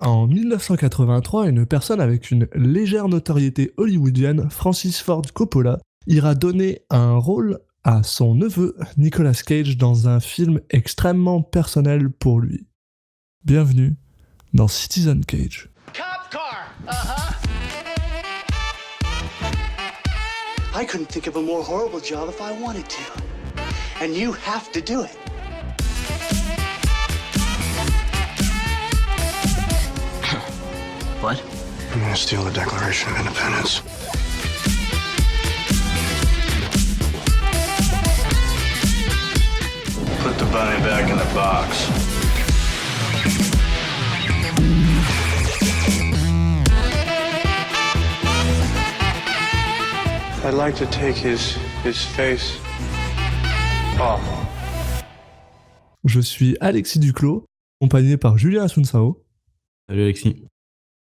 En 1983, une personne avec une légère notoriété hollywoodienne, Francis Ford Coppola, ira donner un rôle à son neveu Nicolas Cage dans un film extrêmement personnel pour lui. Bienvenue dans Citizen Cage. Cop car! Uh-huh. I couldn't think of a more horrible job if I wanted to. And you have to do it. What? I'm gonna steal the Declaration of Independence. Put the bunny back in the box. I'd like to take his face off. Je suis Alexis Duclos, accompagné par Julien Asunsao. Salut Alexis.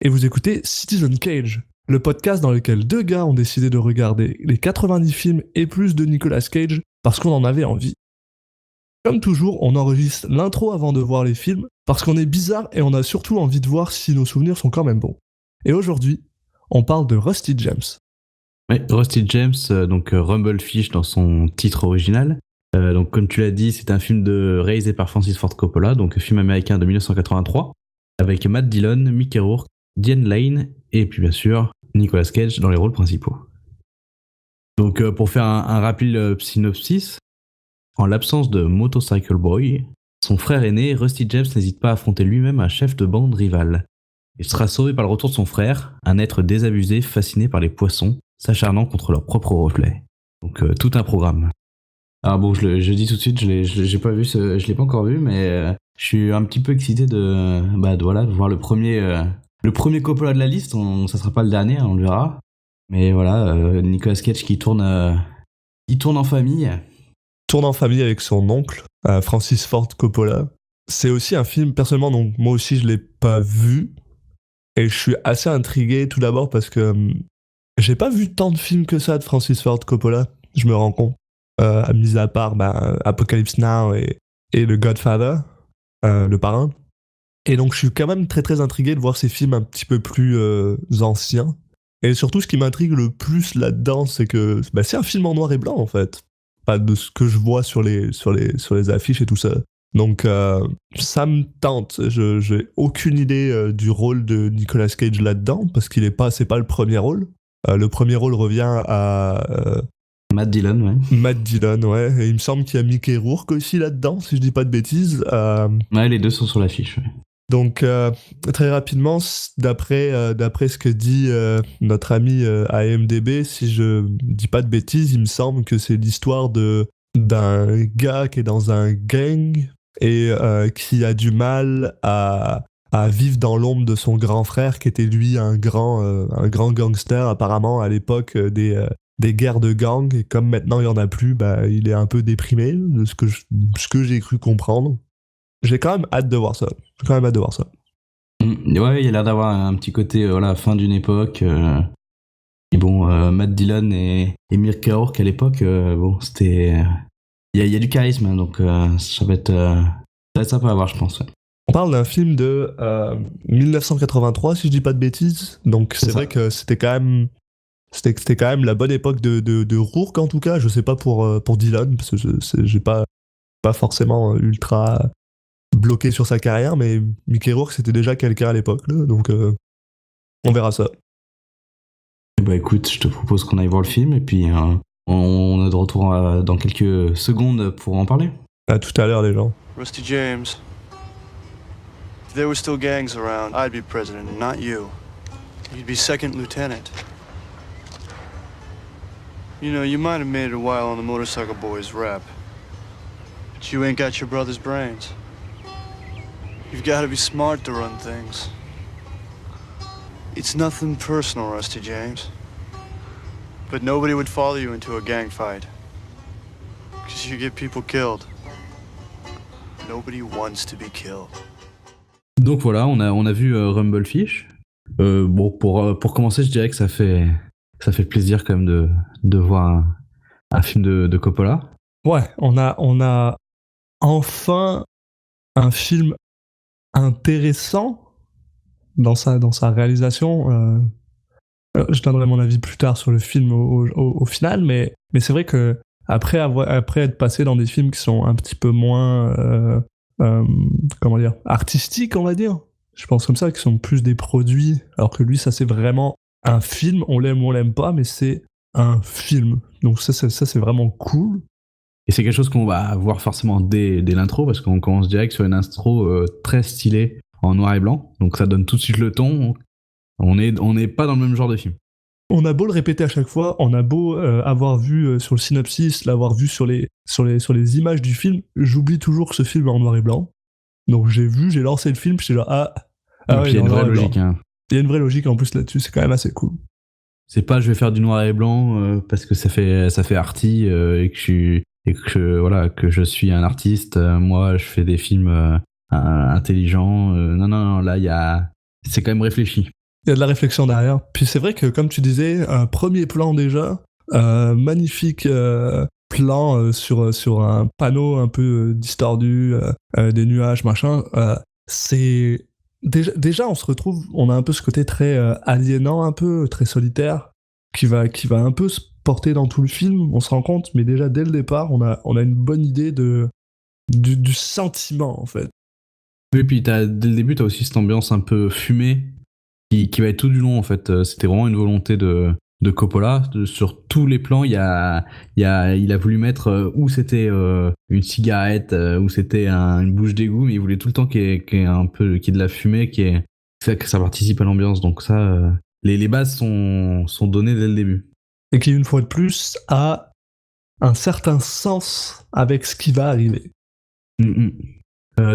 Et vous écoutez Citizen Cage, le podcast dans lequel deux gars ont décidé de regarder les 90 films et plus de Nicolas Cage parce qu'on en avait envie. Comme toujours, on enregistre l'intro avant de voir les films parce qu'on est bizarre et on a surtout envie de voir si nos souvenirs sont quand même bons. Et aujourd'hui, on parle de Rusty James. Ouais, Rusty James, donc Rumblefish dans son titre original. Donc comme tu l'as dit, c'est un film réalisé par Francis Ford Coppola, donc film américain de 1983, avec Matt Dillon, Mickey Rourke, Diane Lane et puis bien sûr Nicolas Cage dans les rôles principaux. Donc pour faire un rapide synopsis, en l'absence de Motorcycle Boy, son frère aîné, Rusty James, n'hésite pas à affronter lui-même un chef de bande rival. Il sera sauvé par le retour de son frère, un être désabusé fasciné par les poissons, s'acharnant contre leur propre reflet. Donc tout un programme. Alors bon, je dis tout de suite, j'ai pas vu je l'ai pas encore vu, mais je suis un petit peu excité de voir le premier Coppola de la liste. Ça sera pas le dernier, on le verra. Mais voilà, Nicolas Cage qui tourne en famille. Tourne en famille avec son oncle, Francis Ford Coppola. C'est aussi un film, personnellement, donc moi aussi je l'ai pas vu. Et je suis assez intrigué tout d'abord parce que j'ai pas vu tant de films que ça de Francis Ford Coppola, je me rends compte. Mis à part Apocalypse Now et The Godfather, Le Parrain. Et donc je suis quand même très très intrigué de voir ces films un petit peu plus anciens. Et surtout ce qui m'intrigue le plus là-dedans, c'est que c'est un film en noir et blanc en fait. Pas de ce que je vois sur les affiches et tout ça. Donc ça me tente. J'ai aucune idée du rôle de Nicolas Cage là-dedans, parce c'est pas le premier rôle. Le premier rôle revient à Matt Dillon, ouais. Matt Dillon, ouais. Et il me semble qu'il y a Mickey Rourke aussi là-dedans, si je dis pas de bêtises. Ouais, les deux sont sur l'affiche, ouais. Donc, très rapidement, d'après ce que dit notre ami IMDb, si je dis pas de bêtises, il me semble que c'est l'histoire d'un gars qui est dans un gang et qui a du mal à vivre dans l'ombre de son grand frère, qui était lui un grand gangster apparemment à l'époque des guerres de gang. Et comme maintenant il y en a plus, il est un peu déprimé de ce que j'ai cru comprendre. J'ai quand même hâte de voir ça. Ouais, il a l'air d'avoir un petit côté fin d'une époque. Et bon, Matt Dillon et Mickey Rourke à l'époque, c'était... Il y a du charisme, hein, donc ça va être sympa à voir, je pense. Ouais. On parle d'un film de 1983, si je dis pas de bêtises. Donc c'est vrai que c'était quand même la bonne époque de Rourke, en tout cas. Je sais pas pour Dillon, parce que j'ai pas forcément ultra bloqué sur sa carrière, mais Mickey Rourke c'était déjà quelqu'un à l'époque, là, donc on verra ça. Bah écoute, je te propose qu'on aille voir le film et puis on est de retour dans quelques secondes pour en parler. À tout à l'heure les gens. Rusty James. If there were still gangs around, I'd be president, not you. You'd be second lieutenant. You know, you might have made it a while on the Motorcycle Boys rep, but you ain't got your brother's brains. You've got to be smart to run things. It's nothing personal, Rusty James. But nobody would follow you into a gang fight. Because you get people killed. Nobody wants to be killed. Donc voilà, on a vu Rumblefish. Pour commencer, je dirais que ça fait plaisir quand même de voir un film de Coppola. Ouais, on a enfin un film intéressant dans sa réalisation. Je donnerai mon avis plus tard sur le film au final, mais c'est vrai que après être passé dans des films qui sont un petit peu moins comment dire, artistiques, on va dire, je pense comme ça, qui sont plus des produits, alors que lui, ça c'est vraiment un film, on l'aime ou on l'aime pas, mais c'est un film. Donc ça c'est vraiment cool. Et c'est quelque chose qu'on va voir forcément dès l'intro, parce qu'on commence direct sur une intro très stylée en noir et blanc, donc ça donne tout de suite le ton. On n'est pas dans le même genre de film. On a beau le répéter à chaque fois, on a beau avoir vu sur le synopsis, l'avoir vu sur les images du film, j'oublie toujours que ce film est en noir et blanc. Donc j'ai lancé le film, j'étais genre Ouais, il y a une vraie logique. Hein. Il y a une vraie logique en plus là-dessus, c'est quand même assez cool. C'est pas je vais faire du noir et blanc parce que ça fait arty et que je suis un artiste. Moi, je fais des films intelligents. Non, là c'est quand même réfléchi. Il y a de la réflexion derrière. Puis c'est vrai que, comme tu disais, un premier plan déjà, magnifique plan sur un panneau un peu distordu, des nuages, machin. C'est déjà on se retrouve, on a un peu ce côté très aliénant, un peu très solitaire, qui va un peu se porter dans tout le film. On se rend compte, mais déjà dès le départ, on a une bonne idée du sentiment en fait. Et puis dès le début, t'as aussi cette ambiance un peu fumée qui va être tout du long en fait. C'était vraiment une volonté de Coppola. Sur tous les plans, il a voulu mettre où c'était une cigarette, où c'était une bouche d'égout, mais il voulait tout le temps qu'il y ait de la fumée, que ça participe à l'ambiance. Donc ça, les bases sont données dès le début. Et qui, une fois de plus, a un certain sens avec ce qui va arriver.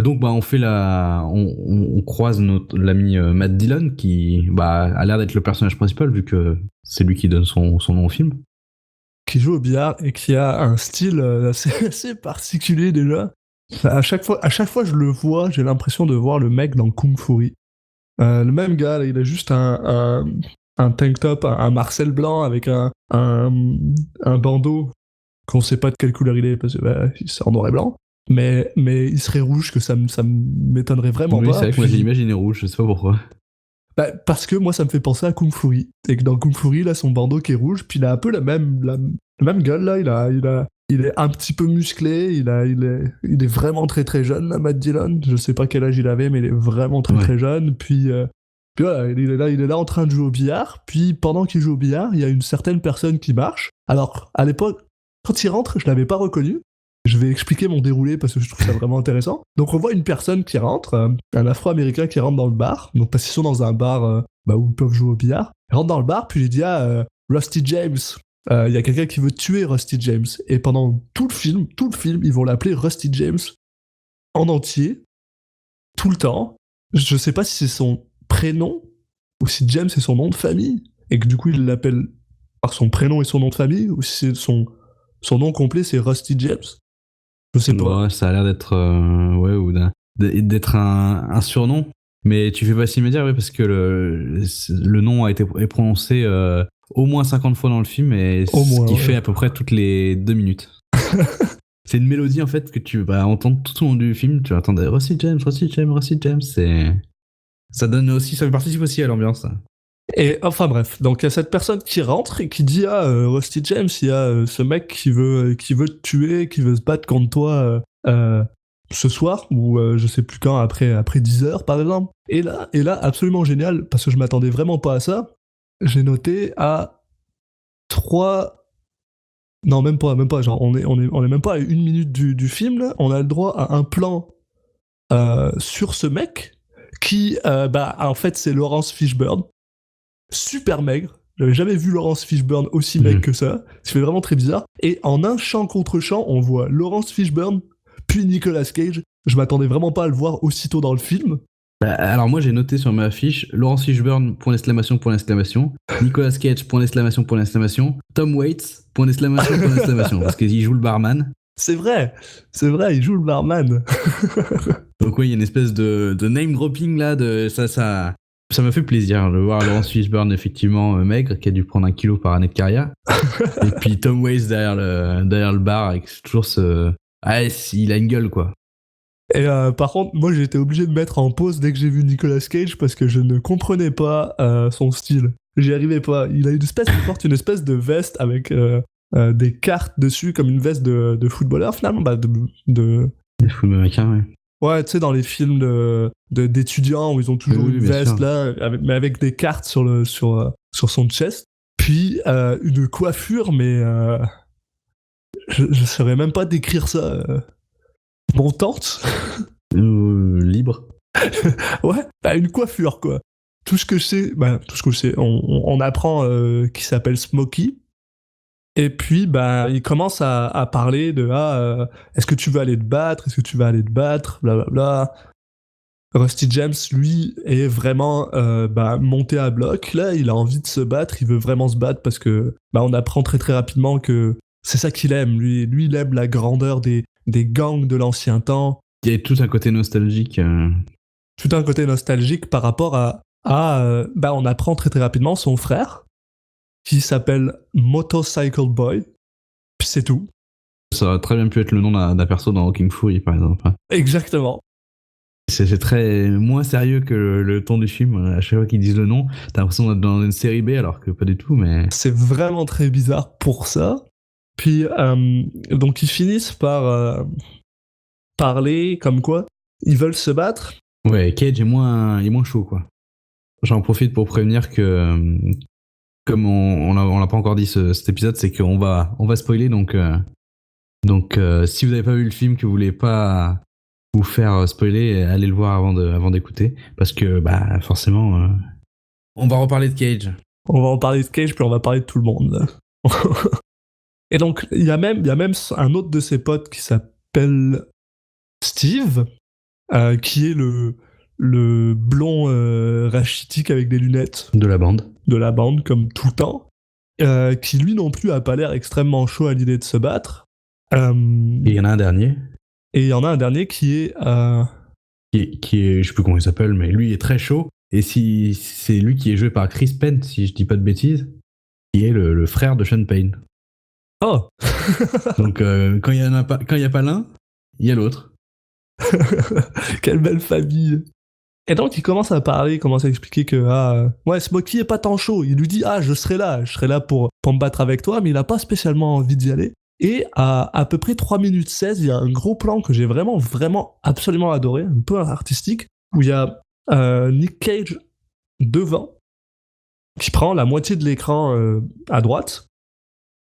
Donc on fait on croise l'ami Matt Dillon qui a l'air d'être le personnage principal vu que c'est lui qui donne son nom au film. Qui joue au billard et qui a un style assez particulier déjà. À chaque fois je le vois, j'ai l'impression de voir le mec dans Kung Fury. Le même gars, là, il a juste un tank top, un Marcel blanc avec un bandeau qu'on sait pas de quelle couleur il est parce que c'est en noir et blanc. Mais il serait rouge, que ça m'étonnerait vraiment pas. Oui, c'est vrai que moi j'ai imaginé rouge, je sais pas pourquoi. Parce que moi ça me fait penser à Kung Fury. Et que dans Kung Fury, là, son bandeau qui est rouge, puis il a un peu la même gueule, là, il est un petit peu musclé, il est vraiment très très jeune, là, Matt Dillon. Je sais pas quel âge il avait, mais il est vraiment très très jeune. Puis voilà, il est là en train de jouer au billard, puis pendant qu'il joue au billard, il y a une certaine personne qui marche. Alors, à l'époque, quand il rentre, je l'avais pas reconnu. Je vais expliquer mon déroulé parce que je trouve ça vraiment intéressant. Donc on voit une personne qui rentre, un Afro-Américain qui rentre dans le bar, donc parce qu'ils sont dans un bar où ils peuvent jouer au billard. Il rentre dans le bar, puis il dit Rusty James, il y a quelqu'un qui veut tuer Rusty James. Et pendant tout le film, ils vont l'appeler Rusty James en entier, tout le temps. Je sais pas si c'est son prénom ou si James c'est son nom de famille, et que du coup il l'appelle par son prénom et son nom de famille, ou si c'est son nom complet c'est Rusty James. Je sais pas. Ouais, ça a l'air d'être d'être un surnom, mais tu fais pas si me dire, oui, parce que le nom est prononcé au moins 50 fois dans le film, et ce qui fait à peu près toutes les 2 minutes. C'est une mélodie en fait que tu vas entendre tout au long du film. Tu vas entendre Rusty James, Rusty James, Rusty James. Ça participe aussi à l'ambiance. Et enfin bref, donc il y a cette personne qui rentre et qui dit Rusty James, il y a ce mec qui veut te tuer, qui veut se battre contre toi ce soir, ou je sais plus quand, après 10 heures par exemple. Et là, absolument génial, parce que je m'attendais vraiment pas à ça, j'ai noté à 3... Non, même pas, genre on est même pas à 1 minute du film, là. On a le droit à un plan sur ce mec qui, en fait, c'est Laurence Fishburne. Super maigre, j'avais jamais vu Laurence Fishburne aussi maigre que ça, fait vraiment très bizarre. Et en un champ contre champ, on voit Laurence Fishburne, puis Nicolas Cage. Je m'attendais vraiment pas à le voir aussitôt dans le film. Alors moi j'ai noté sur ma fiche Laurence Fishburne, point d'exclamation, Nicolas Cage, point d'exclamation, Tom Waits, point d'exclamation, parce qu'il joue le barman. C'est vrai, il joue le barman. Donc oui, il y a une espèce de name dropping là, ça me fait plaisir de voir Laurence Fishburne effectivement maigre, qui a dû prendre 1 kilo par année de carrière. Et puis Tom Waits derrière le bar avec toujours il a une gueule quoi. Et par contre, moi j'ai été obligé de mettre en pause dès que j'ai vu Nicolas Cage parce que je ne comprenais pas son style. J'y arrivais pas. Il porte une espèce de veste avec des cartes dessus, comme une veste de footballeur finalement. Les films américains, ouais. Ouais, tu sais, dans les films d'étudiants où ils ont toujours Oui, une bien veste sûr. là, mais avec des cartes sur son chest. Puis une coiffure, mais je saurais même pas décrire ça. Montante. Libre. Ouais, bah une coiffure quoi. Tout ce que je sais, on apprend qu'il s'appelle Smokey. Et puis bah il commence à parler de est-ce que tu veux aller te battre, est-ce que tu vas aller te battre, blablabla. Rusty James lui est vraiment monté à bloc. Là il a envie de se battre, il veut vraiment se battre parce que on apprend très très rapidement que c'est ça qu'il aime. Lui il aime la grandeur des gangs de l'ancien temps. Il y a tout un côté nostalgique. Tout un côté nostalgique par rapport on apprend très très rapidement son frère qui s'appelle Motorcycle Boy, puis c'est tout. Ça aurait très bien pu être le nom d'un perso dans King Fury, par exemple. Exactement. C'est très moins sérieux que le ton du film. À chaque fois qu'ils disent le nom, t'as l'impression d'être dans une série B, alors que pas du tout, mais... C'est vraiment très bizarre pour ça. Puis, donc ils finissent par parler comme quoi ils veulent se battre. Ouais, Cage est moins chaud, quoi. J'en profite pour prévenir que, comme on l'a pas encore dit cet épisode, c'est qu'on va spoiler, donc si vous n'avez pas vu le film, que vous voulez pas vous faire spoiler, allez le voir avant d'écouter, parce que forcément, on va reparler de Cage. On va en parler de Cage, puis on va parler de tout le monde. Et donc, il y a même un autre de ses potes qui s'appelle Steve, qui est le blond rachitique avec des lunettes De la bande. de la bande, comme tout le temps, qui lui non plus a pas l'air extrêmement chaud à l'idée de se battre. Et il y en a un dernier, Et il y en a un dernier qui est... qui est, je sais plus comment il s'appelle, mais lui est très chaud, et si c'est lui qui est joué par Chris Penn, si je dis pas de bêtises, qui est le frère de Sean Payne. Oh. Donc quand il y a pas l'un, il y a l'autre. Quelle belle famille. Et donc il commence à parler, il commence à expliquer que Smokey est pas tant chaud. Il lui dit je serai là pour me battre avec toi, mais il a pas spécialement envie d'y aller. Et à peu près 3 minutes 16, il y a un gros plan que j'ai vraiment, vraiment absolument adoré, un peu artistique, où il y a Nick Cage devant, qui prend la moitié de l'écran à droite.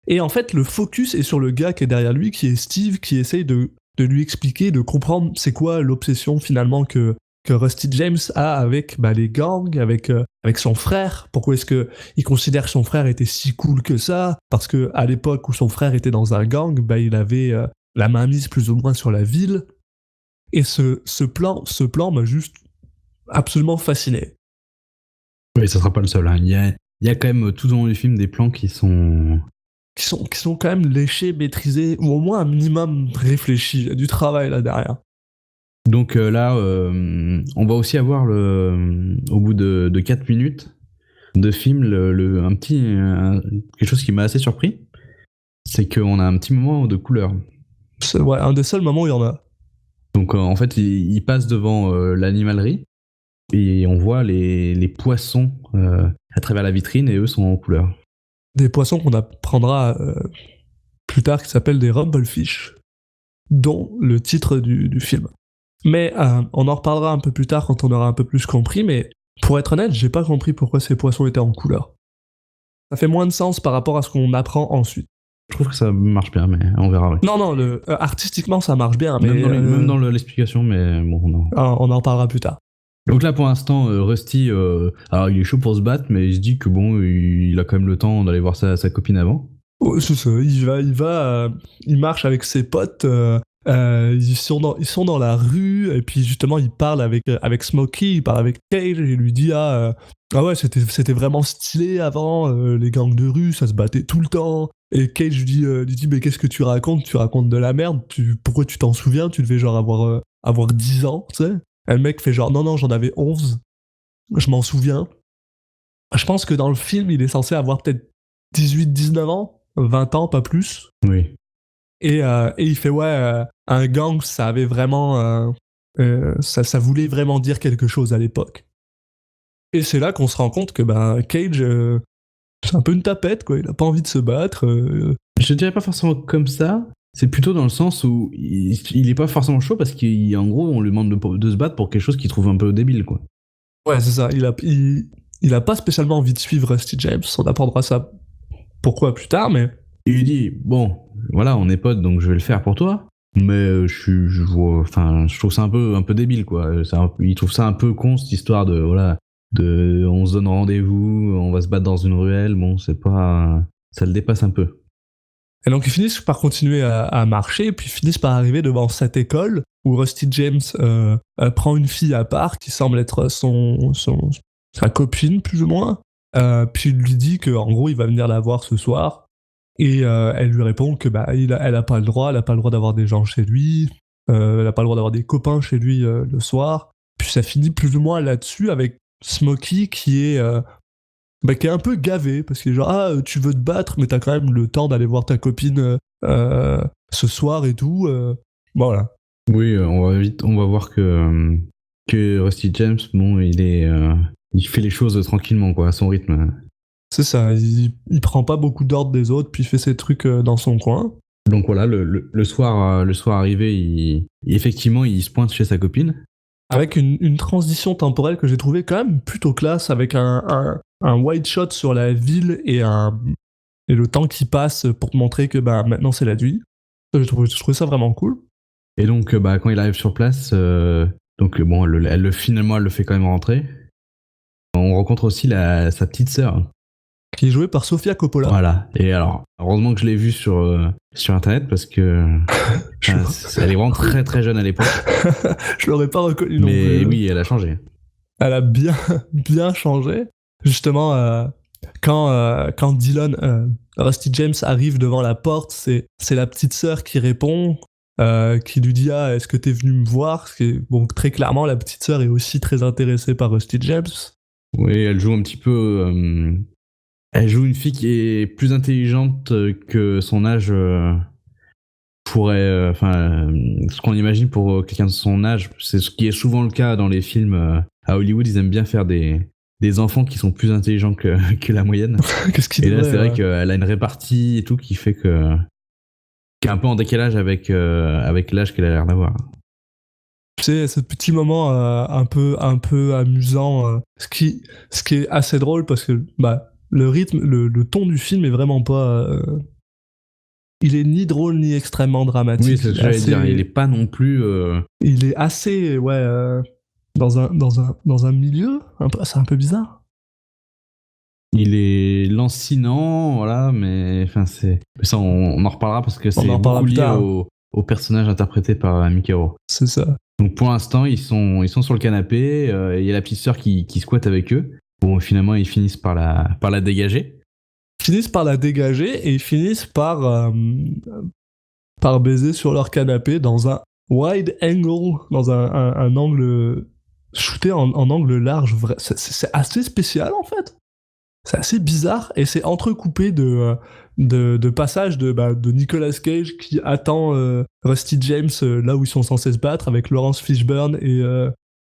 Et en fait, le focus est sur le gars qui est derrière lui, qui est Steve, qui essaye de lui expliquer, de comprendre c'est quoi l'obsession finalement que Rusty James a avec les gangs, avec son frère. Pourquoi est-ce qu'il considère que son frère était si cool que ça? Parce que à l'époque où son frère était dans un gang, il avait la main mise plus ou moins sur la ville. Et ce plan m'a juste absolument fasciné. Oui, ça sera pas le seul. Hein. Il y a quand même tout au long du film des plans qui sont quand même léchés, maîtrisés, ou au moins un minimum réfléchis. Il y a du travail là derrière. Donc là, on va aussi avoir au bout de 4 minutes de film quelque chose qui m'a assez surpris, c'est qu'on a un petit moment de couleur. C'est un des seuls moments où il y en a. Donc en fait, il passe devant l'animalerie et on voit les poissons à travers la vitrine, et eux sont en couleur. Des poissons qu'on apprendra plus tard qui s'appellent des rumblefish, dont le titre du film. Mais on en reparlera un peu plus tard quand on aura un peu plus compris, mais pour être honnête, j'ai pas compris pourquoi ces poissons étaient en couleur. Ça fait moins de sens par rapport à ce qu'on apprend ensuite. Je trouve que ça marche bien, mais on verra. Oui. Non, artistiquement ça marche bien, mais même dans l'explication, mais bon, non. On en parlera plus tard. Donc là, pour l'instant, Rusty, alors il est chaud pour se battre, mais il se dit que bon, il a quand même le temps d'aller voir sa copine avant. Oh, c'est ça, il marche avec ses potes. Ils sont dans la rue, et puis justement il parle avec Smokey, il parle avec Cage, et il lui dit ouais, c'était vraiment stylé avant, les gangs de rue, ça se battait tout le temps. Et Cage lui dit mais qu'est-ce que tu racontes de la merde, pourquoi tu t'en souviens, tu devais genre avoir 10 ans, tu sais. Et le mec fait genre non, j'en avais 11, je m'en souviens. Je pense que dans le film il est censé avoir peut-être 18-19 ans, 20 ans, pas plus. Oui. Et il fait un gang, ça avait vraiment ça voulait vraiment dire quelque chose à l'époque. Et c'est là qu'on se rend compte que Cage, c'est un peu une tapette, quoi. Il a pas envie de se battre. Je dirais pas forcément comme ça. C'est plutôt dans le sens où il est pas forcément chaud parce qu'en gros, on lui demande de se battre pour quelque chose qu'il trouve un peu débile, quoi. Ouais, c'est ça. Il a pas spécialement envie de suivre Rusty James. On apprendra ça pourquoi plus tard, mais. Et il dit, bon, voilà, on est potes, donc je vais le faire pour toi. Mais je trouve ça un peu débile, quoi. Il trouve ça un peu con, cette histoire de, voilà, on se donne rendez-vous, on va se battre dans une ruelle. Bon, c'est pas, ça le dépasse un peu. Et donc ils finissent par continuer à marcher, puis finissent par arriver devant cette école où Rusty James prend une fille à part qui semble être sa copine, plus ou moins. Puis il lui dit qu'en gros, il va venir la voir ce soir. Et elle lui répond que elle a pas le droit d'avoir des gens chez lui, elle a pas le droit d'avoir des copains chez lui le soir. Puis ça finit plus ou moins là-dessus avec Smokey qui est un peu gavé parce qu'il est genre tu veux te battre mais t'as quand même le temps d'aller voir ta copine ce soir et tout. Voilà. Oui, on va voir que Rusty James, bon, il fait les choses tranquillement, quoi, à son rythme. C'est ça, il prend pas beaucoup d'ordre des autres, puis il fait ses trucs dans son coin. Donc voilà, le soir arrivé, effectivement, il se pointe chez sa copine. Avec une transition temporelle que j'ai trouvée quand même plutôt classe, avec un wide shot sur la ville et le temps qui passe pour te montrer que maintenant c'est la nuit. Je trouvais ça vraiment cool. Et donc quand il arrive sur place, finalement elle le fait quand même rentrer. On rencontre aussi sa petite sœur. Qui est jouée par Sofia Coppola. Voilà. Et alors, heureusement que je l'ai vue sur Internet parce que elle est vraiment très très jeune à l'époque. Je l'aurais pas reconnue. Mais oui, elle a changé. Elle a bien changé. Justement, quand Dylan, Rusty James arrive devant la porte, c'est la petite sœur qui répond, qui lui dit est-ce que t'es venu me voir? Bon, très clairement, la petite sœur est aussi très intéressée par Rusty James. Oui, elle joue un petit peu. Elle joue une fille qui est plus intelligente que son âge pourrait. Ce qu'on imagine pour quelqu'un de son âge, c'est ce qui est souvent le cas dans les films. À Hollywood, ils aiment bien faire des enfants qui sont plus intelligents que la moyenne. Et là, c'est vrai qu'elle a une répartie et tout qui fait qui est un peu en décalage avec l'âge qu'elle a l'air d'avoir. C'est ce petit moment un peu amusant, ce qui est assez drôle parce que le rythme, le ton du film est vraiment pas. Il est ni drôle ni extrêmement dramatique. Oui, c'est ce que j'allais dire. Il est pas non plus. Il est assez, dans un milieu, c'est un peu bizarre. Il est lancinant, voilà, mais ça, on en reparlera parce que c'est beaucoup lié au personnage interprété par Mickey Rourke. C'est ça. Donc pour l'instant, ils sont sur le canapé. Il y a la petite sœur qui squatte avec eux. Bon, finalement, ils finissent par la dégager. Ils finissent par la dégager et ils finissent par baiser sur leur canapé dans un wide angle, dans un angle shooté en angle large. C'est assez spécial en fait. C'est assez bizarre et c'est entrecoupé de passages de Nicolas Cage qui attend Rusty James là où ils sont censés se battre avec Laurence Fishburne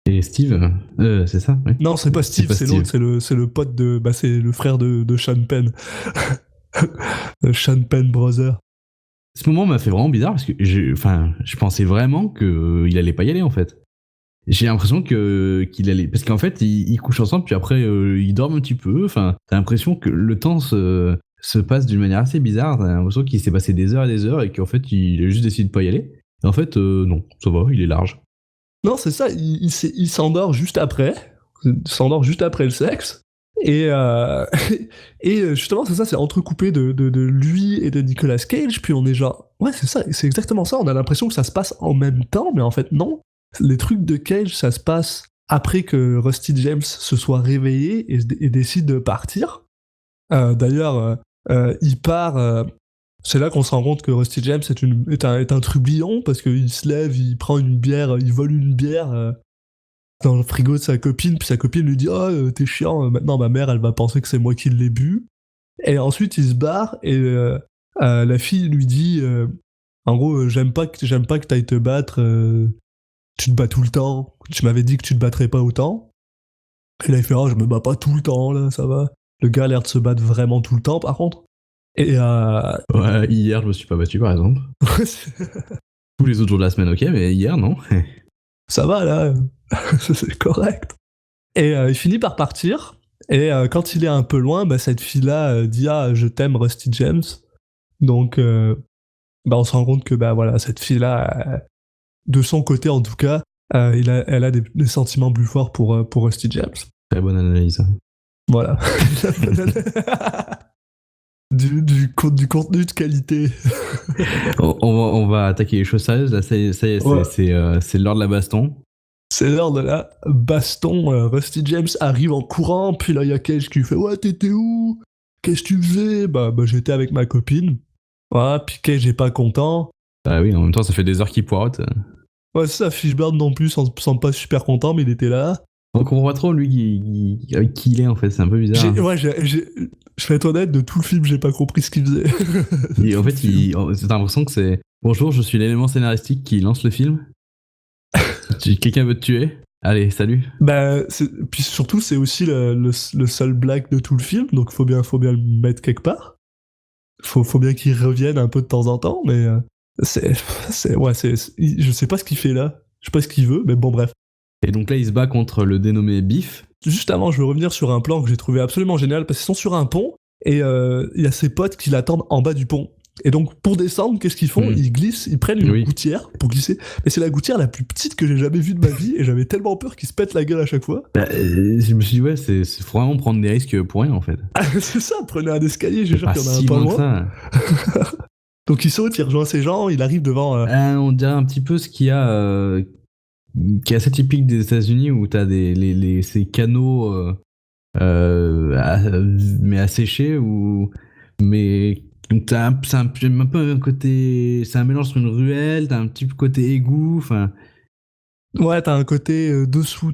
et Steve, c'est ça, oui. Non, c'est pas Steve, c'est l'autre, c'est le pote c'est le frère de Sean Penn. Sean Penn Brother. Ce moment m'a fait vraiment bizarre parce que je pensais vraiment qu'il allait pas y aller en fait. J'ai l'impression qu'il allait, parce qu'en fait ils couchent ensemble puis après ils dorment un petit peu. Enfin, t'as l'impression que le temps se passe d'une manière assez bizarre. T'as l'impression qu'il s'est passé des heures et des heures et qu'en fait il a juste décidé de pas y aller. Et en fait non, ça va, il est large. Non, c'est ça, il s'endort juste après. Il s'endort juste après le sexe. Et justement, c'est ça, c'est entrecoupé de lui et de Nicolas Cage. Puis on est genre, ouais, c'est ça, c'est exactement ça. On a l'impression que ça se passe en même temps, mais en fait, non. Les trucs de Cage, ça se passe après que Rusty James se soit réveillé et décide de partir. D'ailleurs, il part. C'est là qu'on se rend compte que Rusty James est un trublion parce qu'il se lève, il prend une bière, il vole une bière dans le frigo de sa copine, puis sa copine lui dit « t'es chiant, maintenant ma mère elle va penser que c'est moi qui l'ai bu ». Et ensuite il se barre et la fille lui dit En gros, j'aime pas que t'ailles te battre, tu te bats tout le temps. Tu m'avais dit que tu te battrais pas autant. Et là, il fait, je me bats pas tout le temps, là, ça va. Le gars a l'air de se battre vraiment tout le temps, par contre. Et Ouais, hier, je me suis pas battu, par exemple. Tous les autres jours de la semaine, ok, mais hier, non. Ça va, là. C'est correct. Et il finit par partir. Et quand il est un peu loin, cette fille-là dit, je t'aime, Rusty James. Donc, on se rend compte que, voilà, cette fille-là, de son côté, en tout cas, elle a des sentiments plus forts pour Rusty James. Très bonne analyse. Voilà. du contenu de qualité. On va attaquer les choses sérieuses. Là, ça y est, Ouais. c'est l'heure de la baston. C'est l'heure de la baston. Rusty James arrive en courant, puis là, il y a Cage qui fait « Ouais, t'étais où? Qu'est-ce que tu faisais ?» J'étais avec ma copine. Voilà, puis Cage est pas content. Ah oui, en même temps, ça fait des heures qu'il poireaute. Ouais, c'est ça, Fishburne non plus semble pas super content, mais il était là. On comprend pas trop, lui, qui il est, en fait. C'est un peu bizarre. Je vais être honnête, de tout le film, j'ai pas compris ce qu'il faisait. Et en fait, t'as l'impression que c'est « Bonjour, je suis l'élément scénaristique qui lance le film. Quelqu'un veut te tuer? Allez, salut. » Puis surtout, c'est aussi le seul blague de tout le film, donc faut bien le mettre quelque part. Faut bien qu'il revienne un peu de temps en temps, mais je sais pas ce qu'il fait là. Je sais pas ce qu'il veut, mais bon, bref. Et donc là, il se bat contre le dénommé Biff. Juste avant, je veux revenir sur un plan que j'ai trouvé absolument génial, parce qu'ils sont sur un pont, et il y a ses potes qui l'attendent en bas du pont. Et donc, pour descendre, qu'est-ce qu'ils font? Ils glissent, ils prennent une gouttière pour glisser. Mais c'est la gouttière la plus petite que j'ai jamais vue de ma vie, et j'avais tellement peur qu'ils se pètent la gueule à chaque fois. Je me suis dit, ouais, c'est vraiment prendre des risques pour rien, en fait. C'est ça, prenez un escalier, j'ai sûr qu'il y en a un pas loin. Donc il saute, il rejoint ses gens, il arrive devant... on dirait un petit peu ce qu'il y a... qui est assez typique des États-Unis, où t'as ces canaux mais asséchés, mais... Donc c'est un peu un côté... C'est un mélange sur une ruelle, t'as un petit côté égout, enfin... Ouais, t'as un côté dessous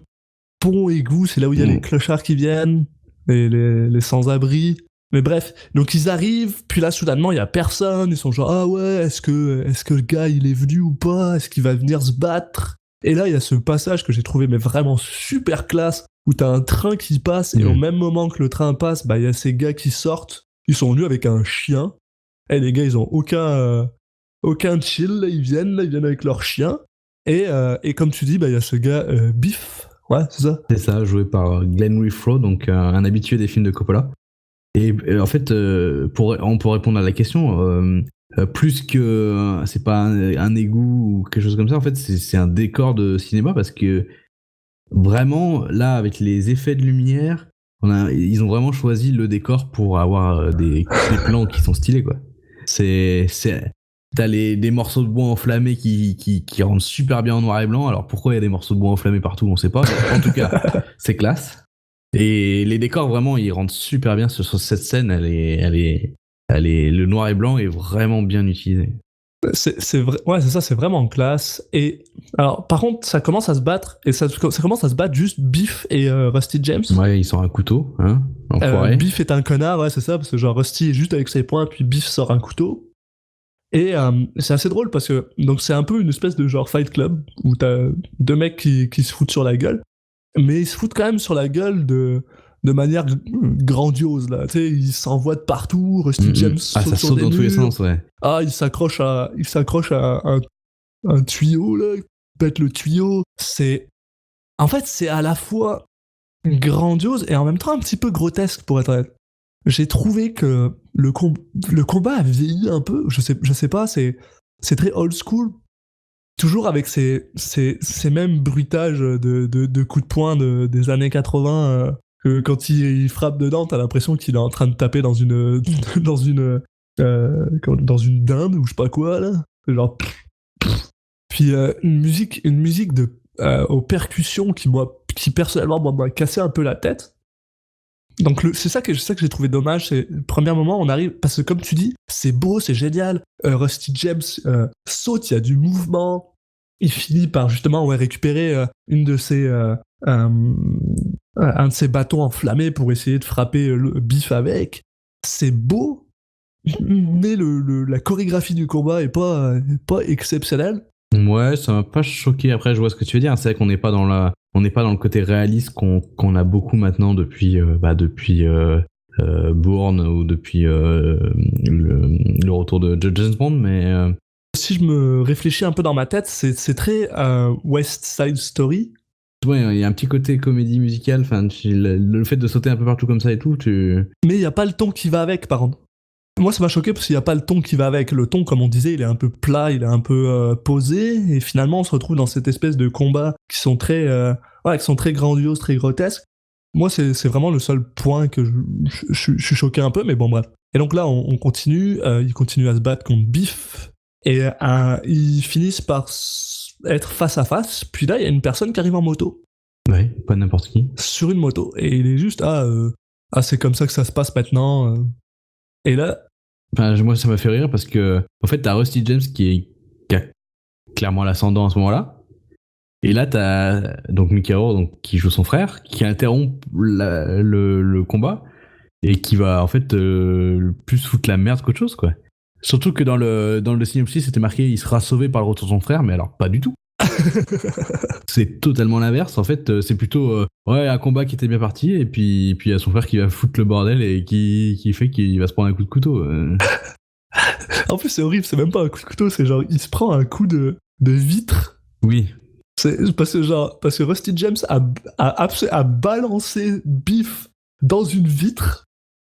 pont, égout, c'est là où il y a les clochards qui viennent, les sans-abri. Mais bref, donc ils arrivent, puis là soudainement il y a personne, ils sont genre ah ouais, est-ce que le gars il est venu ou pas, est-ce qu'il va venir se battre? Et là il y a ce passage que j'ai trouvé mais vraiment super classe, où t'as un train qui passe, et au même moment que le train passe, il y a ces gars qui sortent, ils sont venus avec un chien, et les gars ils ont aucun chill, là, ils viennent avec leur chien, et comme tu dis, il y a ce gars Biff, ouais c'est ça? C'est ça, joué par Glenn Wifro, donc un habitué des films de Coppola. Et en fait, pour répondre à la question, plus que c'est pas un égout ou quelque chose comme ça, en fait, c'est un décor de cinéma, parce que vraiment, là, avec les effets de lumière, ils ont vraiment choisi le décor pour avoir des plans qui sont stylés, quoi. T'as des morceaux de bois enflammés qui rendent super bien en noir et blanc. Alors pourquoi il y a des morceaux de bois enflammés partout, on sait pas. Mais en tout cas, c'est classe. Et les décors, vraiment, ils rendent super bien sur cette scène. Le noir et blanc est vraiment bien utilisé. C'est vrai, ouais, c'est ça, c'est vraiment classe. Et alors, par contre, ça commence à se battre, et ça commence à se battre juste Biff et Rusty James. Ouais, il sort un couteau, hein, l'enfoiré. Biff est un connard, ouais, c'est ça, parce que genre Rusty est juste avec ses poings, puis Biff sort un couteau. Et c'est assez drôle parce que donc c'est un peu une espèce de genre Fight Club où t'as deux mecs qui se foutent sur la gueule, mais ils se foutent quand même sur la gueule de manière grandiose, là. Tu sais, ils s'envoient de partout, Rusty James ça saute dans tous les sens, ouais. Ah, il s'accroche à un tuyau, là, il pète le tuyau. En fait, c'est à la fois grandiose et en même temps un petit peu grotesque, pour être honnête. J'ai trouvé que le combat a vieilli un peu, je sais pas, c'est très old school, toujours avec ces mêmes bruitages de coups de poing des années 80, que quand il frappe dedans, t'as l'impression qu'il est en train de taper dans une dinde ou je sais pas quoi, là. Genre... Puis une musique aux percussions qui personnellement m'a cassé un peu la tête. Donc c'est ça que j'ai trouvé dommage, c'est le premier moment on arrive, parce que comme tu dis, c'est beau, c'est génial, Rusty James saute, il y a du mouvement, il finit par justement récupérer un de ses bâtons enflammés pour essayer de frapper le Biff avec. C'est beau, mais la chorégraphie du combat est pas exceptionnelle. Ouais, ça m'a pas choqué. Après, je vois ce que tu veux dire. C'est vrai qu'on n'est pas dans le côté réaliste qu'on a beaucoup maintenant depuis Bourne ou depuis le retour de James Bond, mais Si je me réfléchis un peu dans ma tête, c'est très West Side Story. ouais, il y a un petit côté comédie musicale. Enfin, le fait de sauter un peu partout comme ça et tout, Mais il n'y a pas le ton qui va avec, par contre. Moi, ça m'a choqué parce qu'il n'y a pas le ton qui va avec. Le ton, comme on disait, il est un peu plat, il est un peu posé, et finalement, on se retrouve dans cette espèce de combats qui sont très grandioses, très grotesques. Moi, c'est vraiment le seul point que je suis choqué un peu, mais bon, bref. Et donc là, on continue, ils continuent à se battre contre Biff, et ils finissent par être face à face, puis là, il y a une personne qui arrive en moto. ouais, pas n'importe qui. Sur une moto, et il est juste, c'est comme ça que ça se passe maintenant. Et là, Enfin, moi, ça m'a fait rire parce que, en fait, t'as Rusty James qui a clairement l'ascendant à ce moment-là. Et là, t'as donc Mickey Rourke, qui joue son frère, qui interrompt le combat et qui va, en fait, plus foutre la merde qu'autre chose, quoi. Surtout que dans le synopsis, c'était marqué il sera sauvé par le retour de son frère, mais alors pas du tout. C'est totalement l'inverse. En fait, c'est plutôt un combat qui était bien parti, et puis il y a son frère qui va foutre le bordel et qui fait qu'il va se prendre un coup de couteau. en plus, c'est horrible, c'est même pas un coup de couteau, c'est genre, il se prend un coup de vitre. Oui. C'est parce que Rusty James a balancé Biff dans une vitre,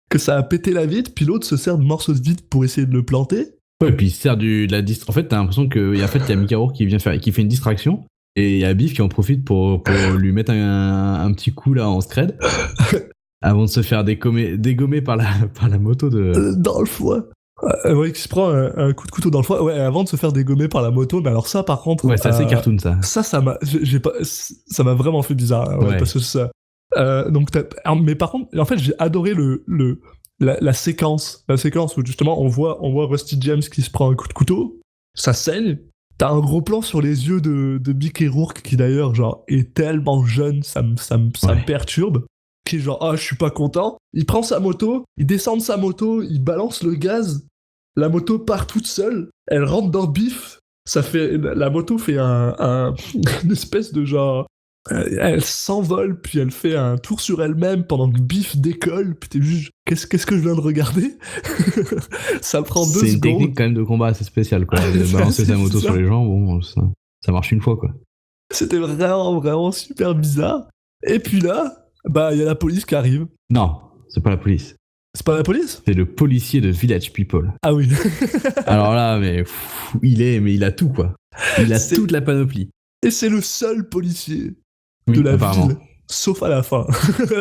que ça a pété la vitre, puis l'autre se sert de morceaux de vitre pour essayer de le planter. Ouais, et puis il sert de la En fait, t'as l'impression qu'il y a Mickey Rourke qui fait une distraction, et il y a Biff qui en profite pour lui mettre un petit coup là en scred avant de se faire dégommer par la moto de. Dans le foie. Ouais, qui se prend un coup de couteau dans le foie. Ouais, avant de se faire dégommer par la moto. Mais alors ça, par contre... Ouais, c'est assez cartoon, ça. Ça m'a vraiment fait bizarre. Hein, Ouais. Parce que ça... mais par contre, en fait, j'ai adoré la séquence. La séquence où, justement, on voit Rusty James qui se prend un coup de couteau. Ça saigne. T'as un gros plan sur les yeux de Mickey Rourke, qui d'ailleurs, genre, est tellement jeune, ça me perturbe. Qui est genre, je suis pas content. Il prend sa moto, il descend de sa moto, il balance le gaz. La moto part toute seule, elle rentre dans Biff. La moto fait une espèce de genre... elle s'envole, puis elle fait un tour sur elle-même pendant que Biff décolle. Puis t'es juste, qu'est-ce que je viens de regarder? Ça prend 2 secondes. C'est une technique quand même de combat assez spéciale, quoi. De balancer sa moto sur les gens, bon, ça marche une fois, quoi. C'était vraiment, vraiment super bizarre. Et puis là, il y a la police qui arrive. Non, c'est pas la police. C'est pas la police? C'est le policier de Village People. Ah oui. Alors là, mais il a tout, quoi. Il a toute la panoplie. Et c'est le seul policier de la ville, sauf à la fin.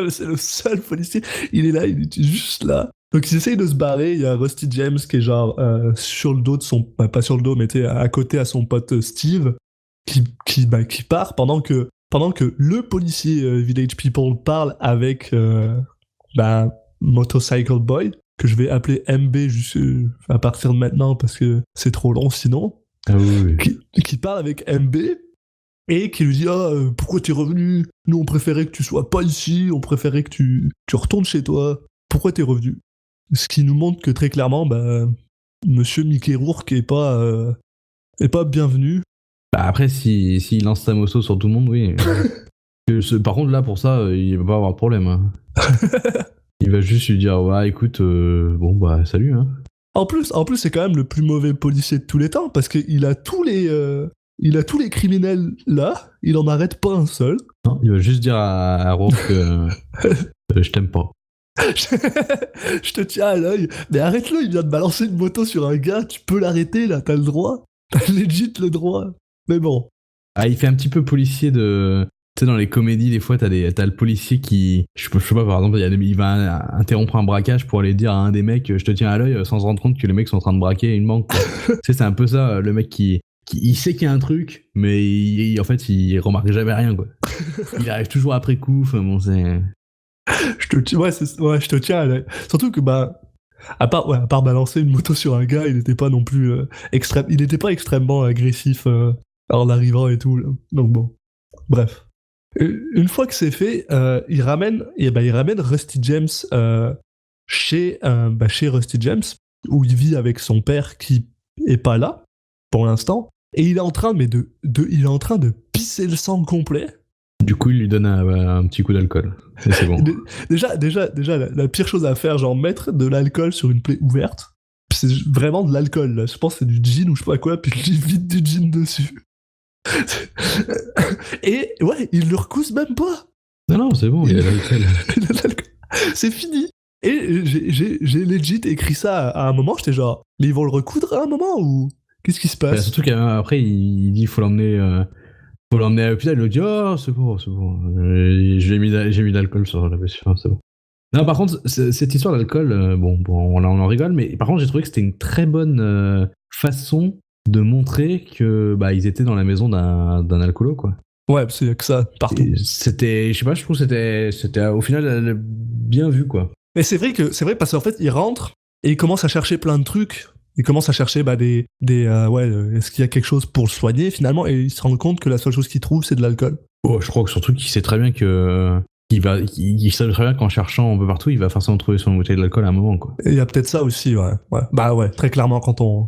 C'est le seul policier. Il est là, il est juste là. Donc ils essayent de se barrer. Il y a Rusty James qui est genre sur le dos de son... pas sur le dos, mais à côté à son pote Steve, qui part pendant que le policier Village People parle avec Motorcycle Boy, que je vais appeler MB à partir de maintenant parce que c'est trop long sinon. Ah oui. Qui parle avec MB et qui lui dit pourquoi t'es revenu? Nous on préférait que tu sois pas ici, on préférait que tu retournes chez toi. Pourquoi t'es revenu? Ce qui nous montre que très clairement Monsieur Mickey Rourke est pas bienvenu. Après, s'il lance sa moto sur tout le monde, oui. Par contre, là, pour ça, il va pas avoir de problème. Hein. Il va juste lui dire, écoute, salut. Hein. En plus, c'est quand même le plus mauvais policier de tous les temps, parce qu'il a tous les criminels là, il en arrête pas un seul. Non, il va juste dire à Rourke je t'aime pas. Je te tiens à l'œil. Mais arrête-le, il vient de balancer une moto sur un gars, tu peux l'arrêter là, t'as le droit. T'as legit le droit. Mais bon. Il fait un petit peu policier de... Tu sais, dans les comédies, des fois, t'as le policier qui... Je sais pas, par exemple, il va interrompre un braquage pour aller dire à un des mecs je te tiens à l'œil, sans se rendre compte que les mecs sont en train de braquer une banque. Tu sais, c'est un peu ça, le mec qui il sait qu'il y a un truc, mais en fait, il remarque jamais rien, quoi. Il arrive toujours après coup, enfin bon, c'est... je te tiens à l'œil. Surtout que, à part balancer une moto sur un gars, il n'était pas non plus il n'était pas extrêmement agressif en arrivant et tout. Là. Donc bon, bref. Une fois que c'est fait, il ramène Rusty James chez Rusty James. où il vit avec son père qui est pas là pour l'instant, et il est en train il est en train de pisser le sang complet. Du coup, il lui donne un petit coup d'alcool. Et c'est bon. Déjà, la pire chose à faire, genre mettre de l'alcool sur une plaie ouverte, c'est vraiment de l'alcool, là. Je pense que c'est du gin ou je sais pas quoi, puis il vide du gin dessus. Et ouais, il le recousse même pas. Non, c'est bon, il y a l'alcool. C'est fini. Et j'ai legit écrit ça à un moment, j'étais genre, mais ils vont le recoudre à un moment ou qu'est-ce qui se passe? Surtout qu'après, il dit faut l'emmener à l'hôpital. Il lui dit oh, c'est bon. J'ai mis de l'alcool sur la blessure, c'est bon. Non, par contre, cette histoire d'alcool, bon, on en rigole, mais par contre, j'ai trouvé que c'était une très bonne façon de montrer que ils étaient dans la maison d'un alcoolo, quoi. Ouais, parce qu'il y a que ça partout. Et c'était, je sais pas, je trouve que c'était au final bien vu, quoi. Mais c'est vrai parce qu'en fait, il rentre et il commence à chercher plein de trucs. Il commence à chercher est-ce qu'il y a quelque chose pour le soigner finalement, et il se rend compte que la seule chose qu'il trouve, c'est de l'alcool. Oh, je crois que surtout qu'il sait très bien il sait très bien qu'en cherchant un peu partout, il va forcément trouver son bouteille d'alcool à un moment, quoi. Et il y a peut-être ça aussi, ouais. Bah ouais, très clairement quand on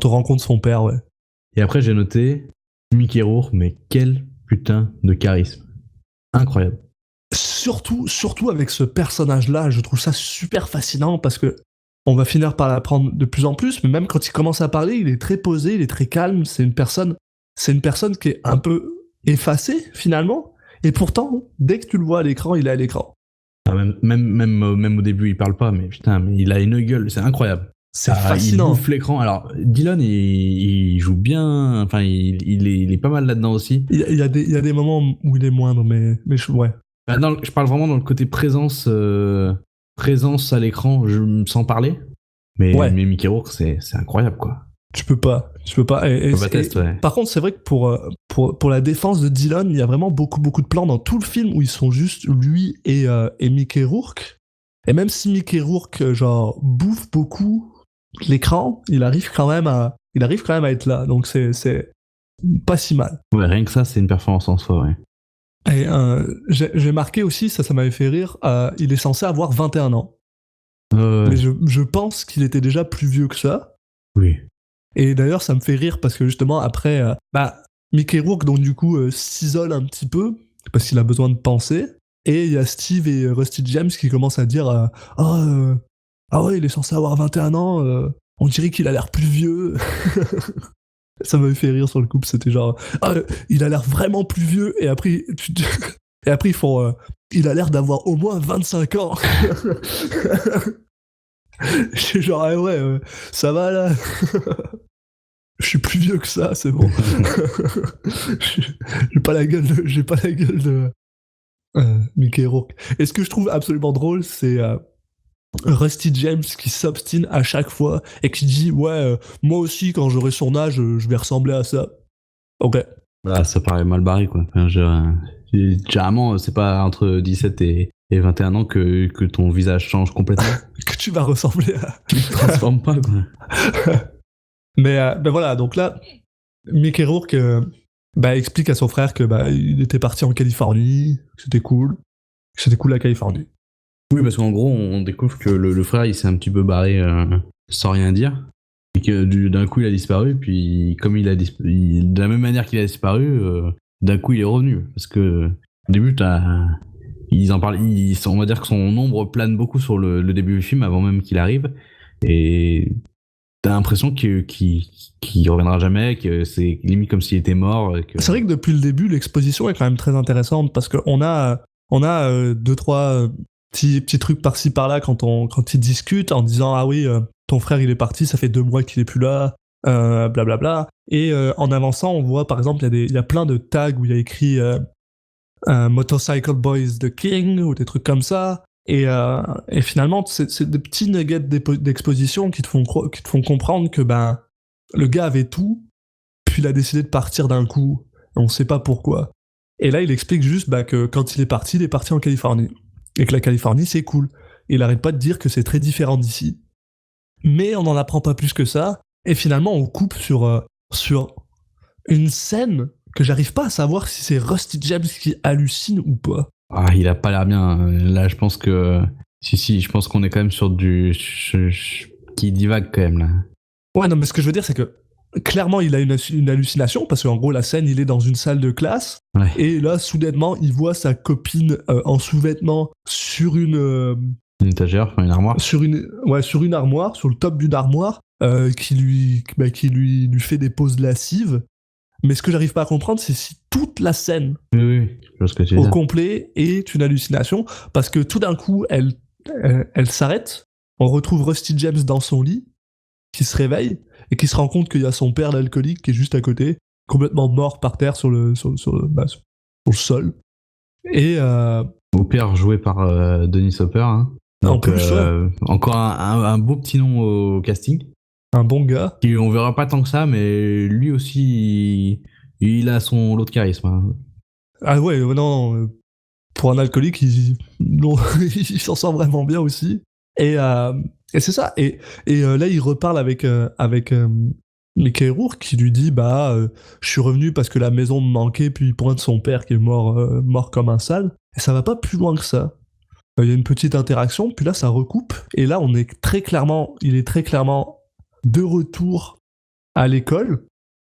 rencontre son père, ouais. Et après, j'ai noté Mickey Rourke, mais quel putain de charisme. Incroyable. Surtout avec ce personnage-là, je trouve ça super fascinant parce que on va finir par l'apprendre de plus en plus, mais même quand il commence à parler, il est très posé, il est très calme, c'est une personne qui est un peu effacée finalement, et pourtant, dès que tu le vois à l'écran, il est à l'écran. Ah, même au début, il parle pas, mais putain, mais il a une gueule, c'est incroyable. C'est fascinant. Il bouffe l'écran. Alors, Dylan, il joue bien, enfin, il est pas mal là-dedans aussi. Il y a des moments où il est moindre, mais ouais. Je parle vraiment dans le côté présence à l'écran, sans parler. Mais Mickey Rourke, c'est incroyable, quoi. Tu peux pas. Ouais. Par contre, c'est vrai que pour la défense de Dylan, il y a vraiment beaucoup de plans dans tout le film où ils sont juste lui et Mickey Rourke. Et même si Mickey Rourke genre bouffe beaucoup l'écran, il arrive quand même à être là. Donc c'est pas si mal. Ouais, rien que ça, c'est une performance en soi, ouais. Et j'ai marqué aussi, ça m'avait fait rire, il est censé avoir 21 ans. Mais je pense qu'il était déjà plus vieux que ça. Oui. Et d'ailleurs, ça me fait rire parce que justement, après, Mickey Rourke, donc du coup, s'isole un petit peu parce qu'il a besoin de penser. Et il y a Steve et Rusty James qui commencent à dire ah ouais, il est censé avoir 21 ans, on dirait qu'il a l'air plus vieux. Ça m'avait fait rire sur le coup, c'était genre il a l'air vraiment plus vieux, et après ils font il a l'air d'avoir au moins 25 ans. Je suis genre ça va là. Je suis plus vieux que ça, c'est bon. J'ai pas la gueule de Mickey Rourke. Et ce que je trouve absolument drôle, c'est Rusty James qui s'obstine à chaque fois et qui dit moi aussi quand j'aurai son âge je vais ressembler à ça. Ok. Ça paraît mal barré, quoi. Enfin, généralement, c'est pas entre 17 et 21 ans que ton visage change complètement. Que tu vas ressembler à... Tu te transformes pas, quoi. Mais voilà, donc là, Mickey Rourke explique à son frère que il était parti en Californie, que c'était cool la Californie. Oui, parce qu'en gros, on découvre que le frère, il s'est un petit peu barré sans rien dire, et que d'un coup, il a disparu, puis comme de la même manière qu'il a disparu, d'un coup, il est revenu. Parce que au début, ils en parlent, on va dire que son ombre plane beaucoup sur le début du film, avant même qu'il arrive, et t'as l'impression qu'il reviendra jamais, que c'est limite comme s'il était mort. C'est vrai que depuis le début, l'exposition est quand même très intéressante, parce qu'on a 2-3 petits trucs par-ci par-là quand ils discutent en disant ah oui, ton frère il est parti, ça fait 2 mois qu'il est plus là, blablabla. Et en avançant, on voit par exemple il y a plein de tags où il y a écrit Motorcycle Boys the King ou des trucs comme ça. Et finalement, c'est des petits nuggets d'exposition qui te font comprendre que le gars avait tout, puis il a décidé de partir d'un coup. Et on sait pas pourquoi. Et là, il explique juste que quand il est parti en Californie. Et que la Californie, c'est cool. Et il arrête pas de dire que c'est très différent d'ici. Mais on n'en apprend pas plus que ça. Et finalement, on coupe sur une scène que j'arrive pas à savoir si c'est Rusty James qui hallucine ou pas. Ah, il a pas l'air bien. Là, je pense que... Si, je pense qu'on est quand même sur du... qui divague quand même là. Ouais, non, mais ce que je veux dire, c'est que clairement, il a une hallucination, parce qu'en gros, la scène, il est dans une salle de classe, Ouais. et là, soudainement, il voit sa copine en sous-vêtements sur une Une étagère, enfin une armoire. sur une armoire, sur le top d'une armoire, qui lui fait des pauses lascives. Mais ce que j'arrive pas à comprendre, c'est si toute la scène Oui, je vois ce que tu veux au dire. complet est une hallucination, parce que tout d'un coup, elle s'arrête, on retrouve Rusty James dans son lit, qui se réveille, et qui se rend compte qu'il y a son père l'alcoolique qui est juste à côté, complètement mort par terre sur le sol. Et Au père joué par Dennis Hopper. Hein. en Donc, plus, ouais, encore un beau petit nom au casting. un bon gars. Qui, on verra pas tant que ça, mais lui aussi, il a son lot de charisme. Hein. Ah ouais, non, pour un alcoolique, non, il s'en sort vraiment bien aussi. Et c'est ça. Et là, il reparle avec Mickey Rourke, qui lui dit je suis revenu parce que la maison me manquait, puis il pointe son père qui est mort comme un sale. Et ça va pas plus loin que ça. Il y a une petite interaction, puis là, ça recoupe. Et là, il est très clairement de retour à l'école.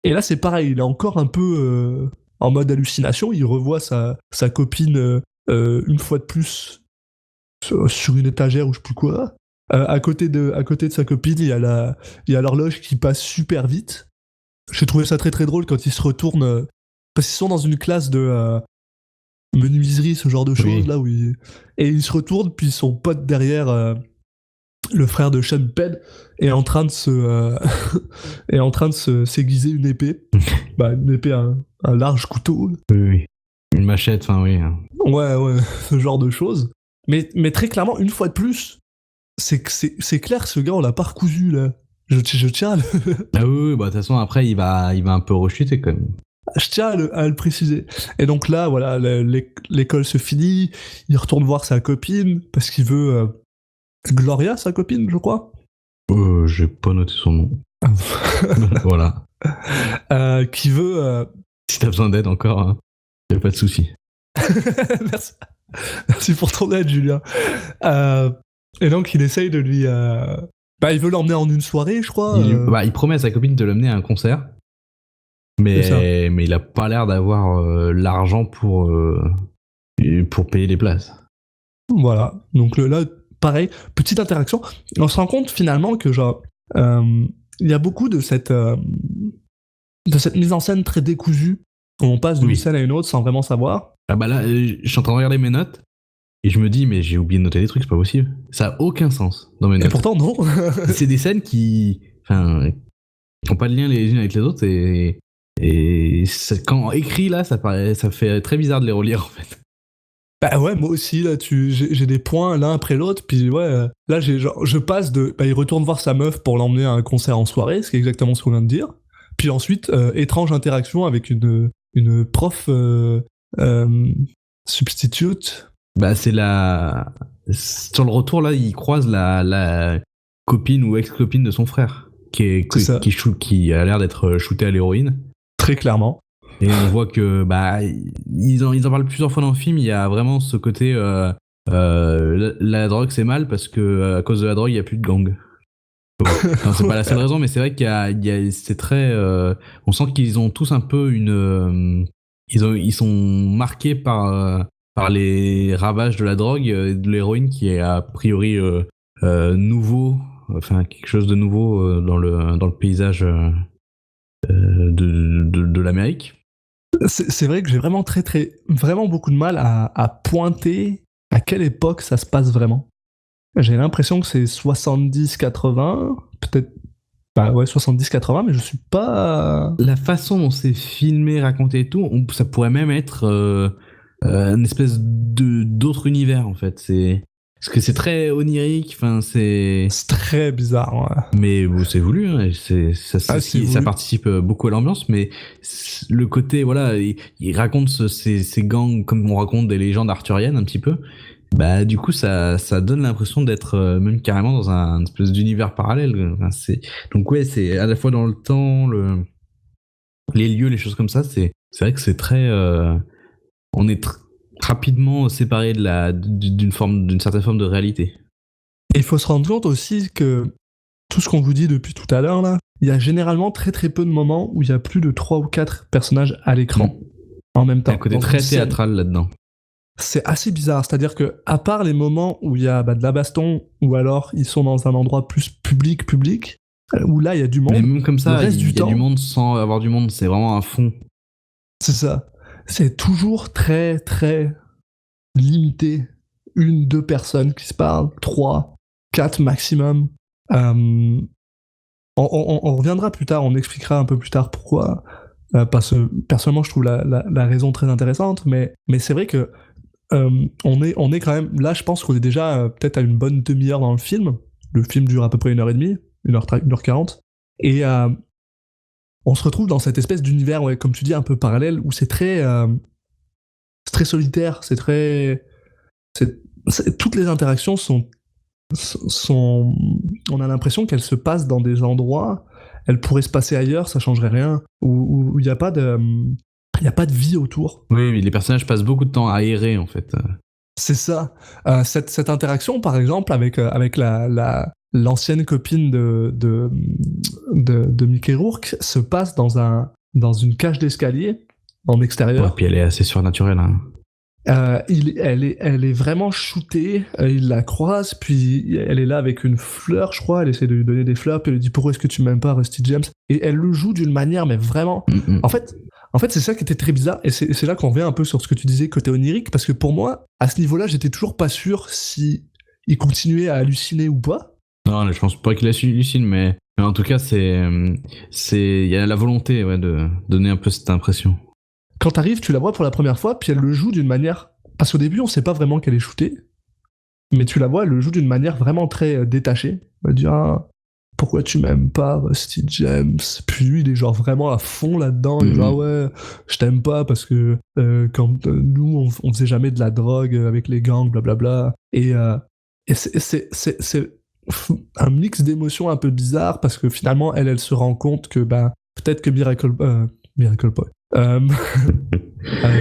Et là, c'est pareil, il est encore un peu en mode hallucination. Il revoit sa copine une fois de plus sur une étagère ou je sais plus quoi. À côté de sa copine, il y a l'horloge qui passe super vite. J'ai trouvé ça très très drôle quand ils se retournent, parce qu'ils sont dans une classe de menuiserie, ce genre de choses, Oui. là et ils se retournent, puis son pote derrière, le frère de Sean Penn, est en train de s'aiguiser une épée. Une épée, un large couteau. Oui. Une machette, enfin oui. Ouais, ce genre de choses. Mais très clairement, une fois de plus, c'est clair que ce gars, on l'a pas recousu, là. Je tiens à le, Ah oui, bah de toute façon, après, il va un peu rechuter quand même. je tiens à le préciser. Et donc là, voilà, l'école se finit, il retourne voir sa copine, parce qu'il veut Gloria, sa copine, je crois. J'ai pas noté son nom. Voilà. Qui veut... Si t'as besoin d'aide encore, hein, y a pas de souci. Merci. Merci pour ton aide, Julien. Et donc, il essaye de lui... il veut l'emmener en une soirée, je crois. Il promet à sa copine de l'amener à un concert, C'est ça. mais il a pas l'air d'avoir l'argent pour payer les places. Voilà. Donc là, pareil, petite interaction. On se rend compte finalement que genre il y a beaucoup de cette mise en scène très décousue. On passe d'une Oui. scène à une autre sans vraiment savoir. Ah bah là, je suis en train de regarder mes notes et je me dis mais j'ai oublié de noter des trucs, c'est pas possible. Ça a aucun sens dans mes Et notes. pourtant, non. C'est des scènes qui ont pas de lien les unes avec les autres et quand écrit là, ça fait très bizarre de les relire en fait. Bah ouais, moi aussi, là, j'ai des points l'un après l'autre, puis ouais, là, je passe de... il retourne voir sa meuf pour l'emmener à un concert en soirée, ce qui est exactement ce qu'on vient de dire. Puis ensuite, étrange interaction avec une prof substitute. Bah c'est sur le retour là, il croise la copine ou ex-copine de son frère C'est ça. qui a l'air d'être shooté à l'héroïne. Très clairement. Et on voit que ils en parlent plusieurs fois dans le film. Il y a vraiment ce côté la drogue c'est mal parce que à cause de la drogue il y a plus de gang. Bon, enfin, c'est pas la seule raison, mais c'est vrai c'est très. On sent qu'ils ont tous un peu ils sont marqués par les ravages de la drogue, et de l'héroïne qui est a priori nouveau, enfin quelque chose de nouveau dans le paysage de l'Amérique. C'est vrai que j'ai vraiment vraiment beaucoup de mal à pointer à quelle époque ça se passe vraiment. J'ai l'impression que c'est 70-80, peut-être, 70-80, mais je suis pas... La façon dont c'est filmé, raconté et tout, ça pourrait même être une espèce d'autre univers en fait. Parce que c'est très onirique, enfin c'est très bizarre, ouais. Mais bon, c'est voulu, hein, ça voulu. participe beaucoup à l'ambiance, mais le côté, voilà, il raconte ces gangs comme on raconte des légendes arthuriennes un petit peu. Bah du coup ça donne l'impression d'être même carrément dans un espèce d'univers parallèle. Enfin, donc ouais, c'est à la fois dans le temps, les lieux, les choses comme ça. C'est vrai que c'est très, on est rapidement séparé d'une certaine forme de réalité. Et il faut se rendre compte aussi que tout ce qu'on vous dit depuis tout à l'heure, là, il y a généralement très très peu de moments où il y a plus de 3 ou 4 personnages à l'écran en même Il y a temps. un côté Dans très une scène. théâtral là-dedans. C'est assez bizarre, c'est-à-dire que à part les moments où il y a de la baston, ou alors ils sont dans un endroit plus public, où là il y a du monde, Mais même comme le ça, reste il du y a temps, du monde sans avoir du monde, c'est vraiment un fond. c'est ça. C'est toujours très très limité. 1-2 personnes qui se parlent, 3, 4 maximum. On reviendra plus tard, on expliquera un peu plus tard pourquoi. Parce que personnellement, je trouve la raison très intéressante, mais c'est vrai que on est quand même. Là, je pense qu'on est déjà peut-être à une bonne demi-heure dans le film. Le film dure à peu près 1h30, 1h40. Et on se retrouve dans cette espèce d'univers, ouais, comme tu dis, un peu parallèle, où c'est très solitaire, toutes les interactions sont. On a l'impression qu'elles se passent dans des endroits, elles pourraient se passer ailleurs, ça changerait rien, où il n'y a pas de vie autour. Oui, mais les personnages passent beaucoup de temps à errer en fait. C'est ça. Cette interaction, par exemple, avec l'ancienne copine de Mickey Rourke se passe dans une cage d'escalier en extérieur. Ouais, puis elle est assez surnaturelle. Hein. Elle est vraiment shootée, il la croise, puis elle est là avec une fleur, je crois, elle essaie de lui donner des fleurs, puis elle lui dit pourquoi est-ce que tu m'aimes pas, Rusty James, et elle le joue d'une manière, mais vraiment, en fait c'est ça qui était très bizarre, et c'est là qu'on revient un peu sur ce que tu disais côté onirique, parce que pour moi, à ce niveau-là, j'étais toujours pas sûr si il continuait à halluciner ou pas. Non, je pense pas qu'il hallucine, mais en tout cas, il y a la volonté de donner un peu cette impression. Quand t'arrives, tu la vois pour la première fois, puis elle le joue d'une manière... Parce qu'au début, on sait pas vraiment qu'elle est shootée, mais tu la vois, elle le joue d'une manière vraiment très détachée. Elle va dire ah, pourquoi tu m'aimes pas, Rusty James? Puis lui, il est genre vraiment à fond là-dedans. Il est genre ouais, je t'aime pas parce que quand nous, on faisait jamais de la drogue avec les gangs, blablabla. Et c'est un mix d'émotions un peu bizarre parce que finalement, elle se rend compte que peut-être que Miracle Boy.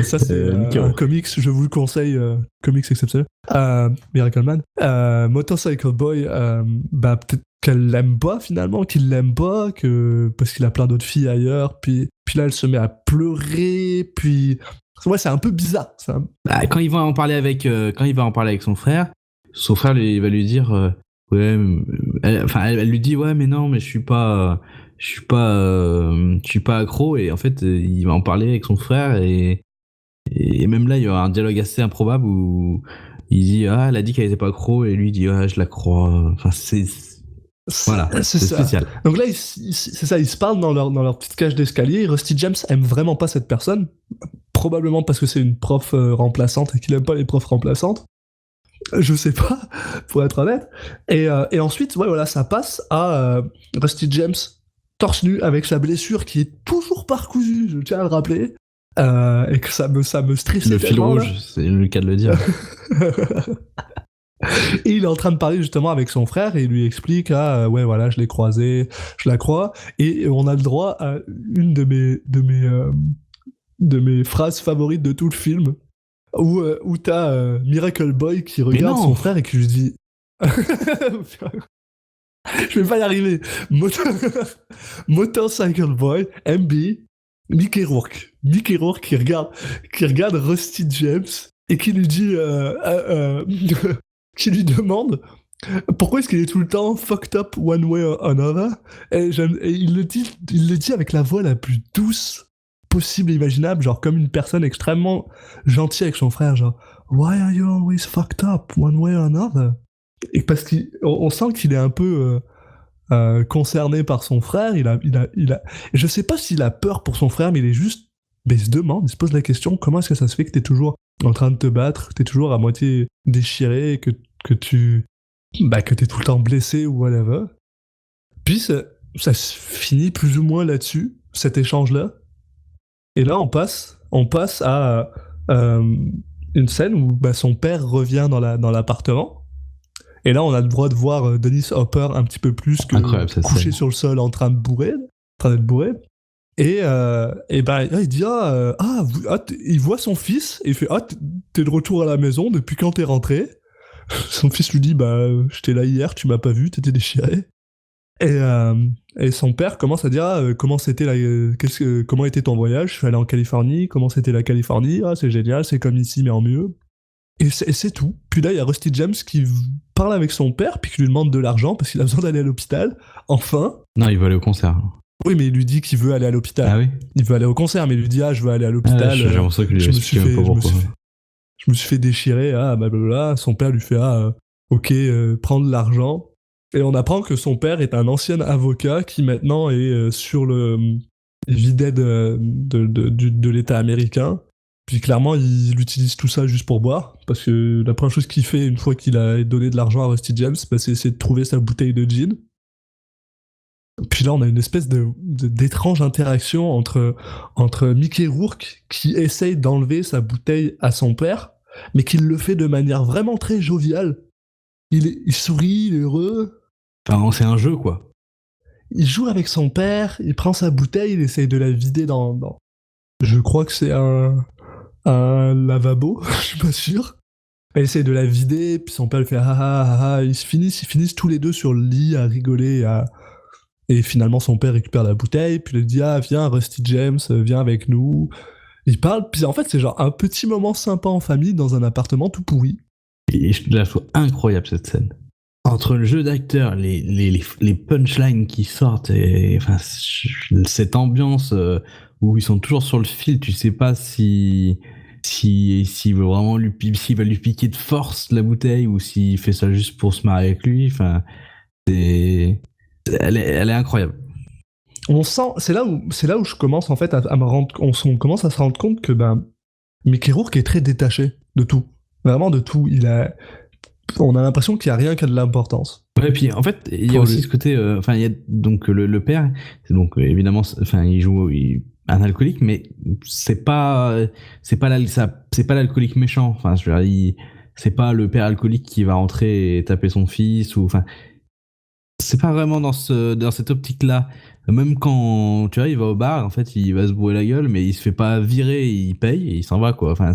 Ça c'est un comics, je vous le conseille, comics exceptionnel. Miracle Man. Motorcycle Boy, peut-être qu'elle l'aime pas finalement, qu'il l'aime pas, parce qu'il a plein d'autres filles ailleurs, puis là elle se met à pleurer, puis ouais c'est un peu bizarre. Quand il va en parler avec son frère il va lui dire elle lui dit ouais mais non mais je suis pas accro, et en fait il va en parler avec son frère, et même là il y aura un dialogue assez improbable où il dit elle a dit qu'elle était pas accro, et lui dit je la crois. Enfin c'est spécial. Donc là c'est ça, ils se parlent dans leur petite cage d'escalier. Rusty James aime vraiment pas cette personne, probablement parce que c'est une prof remplaçante et qu'il aime pas les profs remplaçantes. Je sais pas, pour être honnête. Et ensuite, ouais, voilà, ça passe à Rusty James torse nu avec sa blessure qui est toujours pas recousue, je tiens à le rappeler, et que ça me stresse. Le fil rouge, là. C'est le cas de le dire. Et il est en train de parler justement avec son frère et il lui explique ouais voilà, je l'ai croisé, je la crois, et on a le droit à une de mes phrases favorites de tout le film. Où t'as Miracle Boy qui regarde son frère et qui lui dit je vais pas y arriver. Motorcycle Boy, MB, Mickey Rourke qui regarde Rusty James et qui lui dit qui lui demande pourquoi est-ce qu'il est tout le temps fucked up one way or another, et il le dit avec la voix la plus douce possible et imaginable, genre comme une personne extrêmement gentille avec son frère, genre why are you always fucked up one way or another, et parce qu'on sent qu'il est un peu concerné par son frère. Il a je sais pas s'il a peur pour son frère, mais il se pose la question, comment est-ce que ça se fait que t'es toujours en train de te battre, que t'es toujours à moitié déchiré, que t'es tout le temps blessé ou whatever. Puis ça se finit plus ou moins là-dessus, cet échange-là. Et là, on passe à une scène où son père revient dans l'appartement. Et là, on a le droit de voir Dennis Hopper un petit peu plus que couché sur le sol en train d'être bourré. Et il dit il voit son fils et il fait t'es de retour à la maison depuis quand t'es rentré? Son fils lui dit j'étais là hier, tu m'as pas vu, t'étais déchiré. Et son père commence à dire comment comment était ton voyage? Je suis allé en Californie, comment c'était la Californie? Ah, c'est génial, c'est comme ici mais en mieux. Et c'est tout. Puis là, il y a Rusty James qui parle avec son père, puis qui lui demande de l'argent parce qu'il a besoin d'aller à l'hôpital. Enfin. Non, il va aller au concert. Oui, mais il lui dit qu'il veut aller à l'hôpital. Ah oui. Il veut aller au concert, mais il lui dit je veux aller à l'hôpital. J'ai l'impression que je me suis fait déchirer. Blablabla. Son père lui fait ok, prendre l'argent. Et on apprend que son père est un ancien avocat qui maintenant est sur le videt de l'État américain. Puis clairement, il utilise tout ça juste pour boire, parce que la première chose qu'il fait une fois qu'il a donné de l'argent à Rusty James, c'est essayer de trouver sa bouteille de gin. Puis là, on a une espèce d'étrange interaction entre Mickey Rourke qui essaye d'enlever sa bouteille à son père, mais qui le fait de manière vraiment très joviale. Il sourit, il est heureux. Enfin, c'est un jeu, quoi. Il joue avec son père, il prend sa bouteille, il essaye de la vider dans... Je crois que c'est un lavabo, je suis pas sûr. Elle essaye de la vider, puis son père lui fait ils finissent tous les deux sur le lit à rigoler, et finalement son père récupère la bouteille, puis il dit viens Rusty James, viens avec nous. Il parle, puis en fait c'est genre un petit moment sympa en famille dans un appartement tout pourri. Et je la trouve incroyable cette scène. Entre le jeu d'acteur, les punchlines qui sortent, et enfin cette ambiance où ils sont toujours sur le fil, tu sais pas s'il veut vraiment s'il va lui piquer de force la bouteille ou s'il fait ça juste pour se marrer avec lui. Enfin, elle est incroyable. On sent, c'est là où je commence en fait on commence à se rendre compte que Mickey Rourke est très détaché de tout, vraiment de tout. On a l'impression qu'il y a rien qui a de l'importance. Ouais, puis en fait, il y a aussi ce côté, il y a donc le père, donc évidemment, il joue un alcoolique, mais c'est pas l'alcoolique méchant. Enfin, je veux dire, c'est pas le père alcoolique qui va rentrer et taper son fils ou c'est pas vraiment dans cette optique-là. Même quand tu vois, il va au bar, en fait, il va se bourrer la gueule, mais il se fait pas virer, il paye et il s'en va, quoi. Enfin,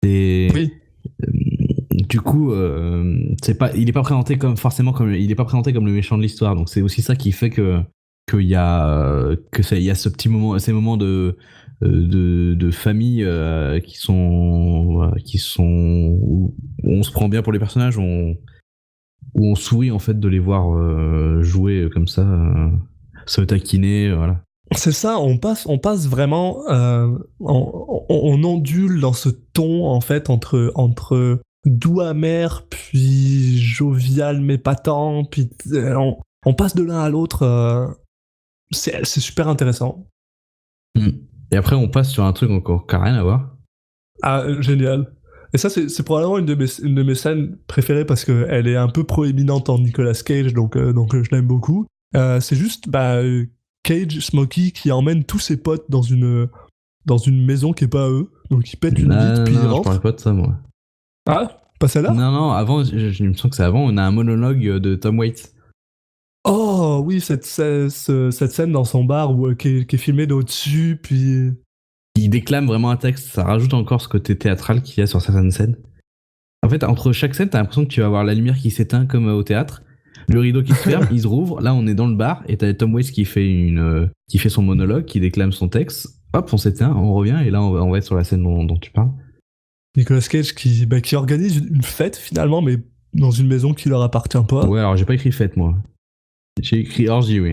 oui. Du coup, il est pas présenté comme le méchant de l'histoire. Donc c'est aussi ça qui fait qu'il y a ce petit moment, ces moments de famille qui sont où on se prend bien pour les personnages, où on sourit en fait de les voir jouer comme ça, se taquiner, voilà. C'est ça, on passe vraiment, on ondule dans ce ton en fait entre doux amer puis jovial mais épatant, puis on passe de l'un à l'autre. C'est super intéressant. Et après on passe sur un truc encore qui n'a rien à voir. Génial. Et ça c'est probablement une de mes scènes préférées parce qu'elle est un peu proéminente en Nicolas Cage, donc je l'aime beaucoup. C'est juste Cage, Smokey qui emmène tous ses potes dans une maison qui est pas à eux, donc ils pètent une vitre puis ils rentrent. Je parlais pas de ça, moi. Ah, pas celle-là? Non, avant, il me semble que c'est avant, on a un monologue de Tom Waits. Oh oui, cette scène dans son bar qui est filmée d'au-dessus, puis... Il déclame vraiment un texte, ça rajoute encore ce côté théâtral qu'il y a sur certaines scènes. En fait, entre chaque scène, t'as l'impression que tu vas avoir la lumière qui s'éteint comme au théâtre, le rideau qui se ferme, il se rouvre, là on est dans le bar, et t'as Tom Waits qui fait son monologue, qui déclame son texte, hop, on s'éteint, on revient, et là on va être sur la scène dont tu parles. Nicolas Cage qui organise une fête finalement, mais dans une maison qui leur appartient pas. Ouais, alors j'ai pas écrit fête moi. J'ai écrit orgie, oui.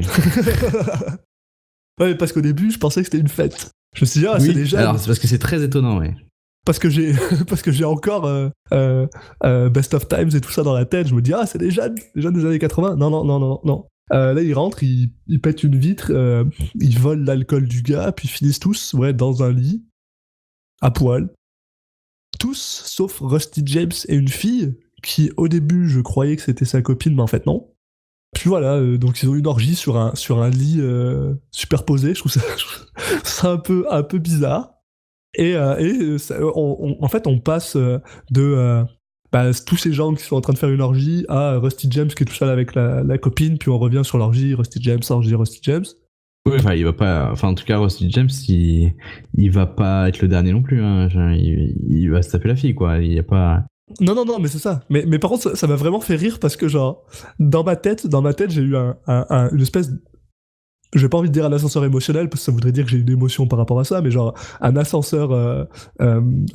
Ouais, parce qu'au début, je pensais que c'était une fête. Je me suis dit, oui, c'est déjà. Alors c'est parce que c'est très étonnant, ouais. Parce que j'ai encore Best of Times et tout ça dans la tête. Je me dis, c'est des jeunes des années 80. Non. Là, ils rentrent, ils pètent une vitre, ils volent l'alcool du gars, puis ils finissent tous dans un lit, à poil. Tous, sauf Rusty James et une fille, qui au début, je croyais que c'était sa copine, mais en fait, non. Puis voilà, donc ils ont une orgie sur un lit superposé. Je trouve ça un peu bizarre. Et en fait, on passe de tous ces gens qui sont en train de faire une orgie à Rusty James qui est tout seul avec la copine, puis on revient sur l'orgie, Rusty James. Oui, enfin, il va pas. Enfin, en tout cas, Rusty James, il va pas être le dernier non plus. Hein. Il va se taper la fille, quoi. Il y a pas. Non, mais c'est ça. Mais par contre, ça m'a vraiment fait rire parce que, genre, dans ma tête, j'ai eu une espèce. J'ai pas envie de dire un ascenseur émotionnel parce que ça voudrait dire que j'ai une émotion par rapport à ça, mais genre un ascenseur